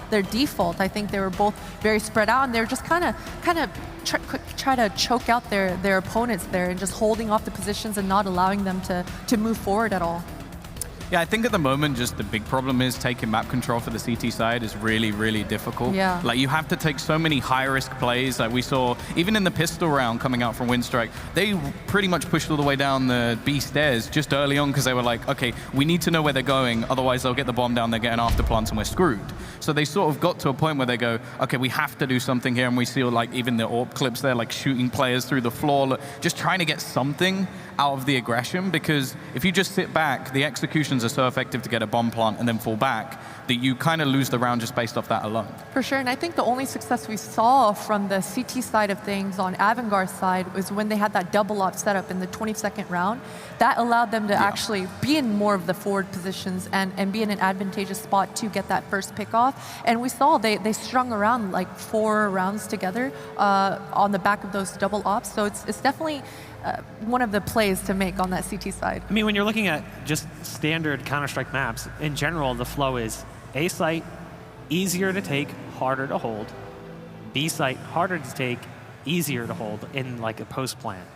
[SPEAKER 5] their default. I think they were both very spread out, and they were just kind of try to choke out their opponents there and just holding off the positions and not allowing them to move forward at all.
[SPEAKER 6] Yeah, I think at the moment, just the big problem is taking map control for the CT side is really, really difficult.
[SPEAKER 5] Yeah.
[SPEAKER 6] Like, you have to take so many high-risk plays. Like, we saw, even in the pistol round coming out from Winstrike, they pretty much pushed all the way down the B stairs just early on because they were like, okay, we need to know where they're going, otherwise they'll get the bomb down, they're getting after plants, and we're screwed. So they sort of got to a point where they go, okay, we have to do something here, and we see, like, even the AWP clips there, like, shooting players through the floor, just trying to get something out of the aggression, because if you just sit back, the executions are so effective to get a bomb plant and then fall back that you kind of lose the round just based off that alone.
[SPEAKER 5] For sure, and I think the only success we saw from the CT side of things on Avangar's side was when they had that double op setup in the 22nd round. That allowed them to actually be in more of the forward positions and be in an advantageous spot to get that first pick off. And we saw they strung around like 4 rounds together on the back of those double ops. So it's definitely one of the plays to make on that CT side.
[SPEAKER 1] I mean, when you're looking at just standard Counter-Strike maps, in general, the flow is A site, easier to take, harder to hold. B site, harder to take, easier to hold in like a post plant.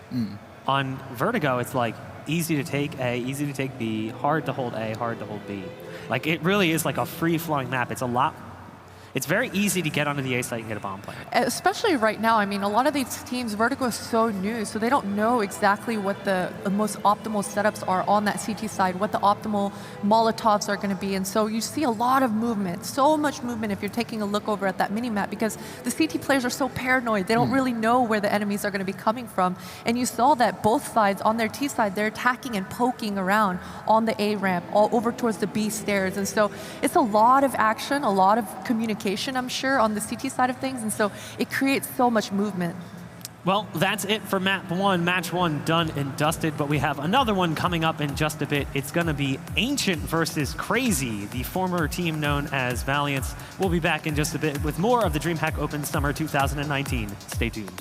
[SPEAKER 1] On Vertigo, it's like easy to take A, easy to take B, hard to hold A, hard to hold B. Like, it really is like a free-flowing map. It's very easy to get onto the A site and get a bomb plant.
[SPEAKER 5] Especially right now, I mean, a lot of these teams, Vertigo is so new, so they don't know exactly what the most optimal setups are on that CT side, what the optimal Molotovs are going to be. And so you see a lot of movement, so much movement if you're taking a look over at that mini-map, because the CT players are so paranoid. They don't really know where the enemies are going to be coming from. And you saw that both sides, on their T side, they're attacking and poking around on the A ramp, all over towards the B stairs. And so it's a lot of action, a lot of communication, I'm sure, on the CT side of things, and so it creates so much movement.
[SPEAKER 1] Well, that's it for map 1, match 1 done and dusted, but we have another one coming up in just a bit. It's going to be Ancient versus Crazy, the former team known as Valiance. We'll be back in just a bit with more of the DreamHack Open Summer 2019. Stay tuned.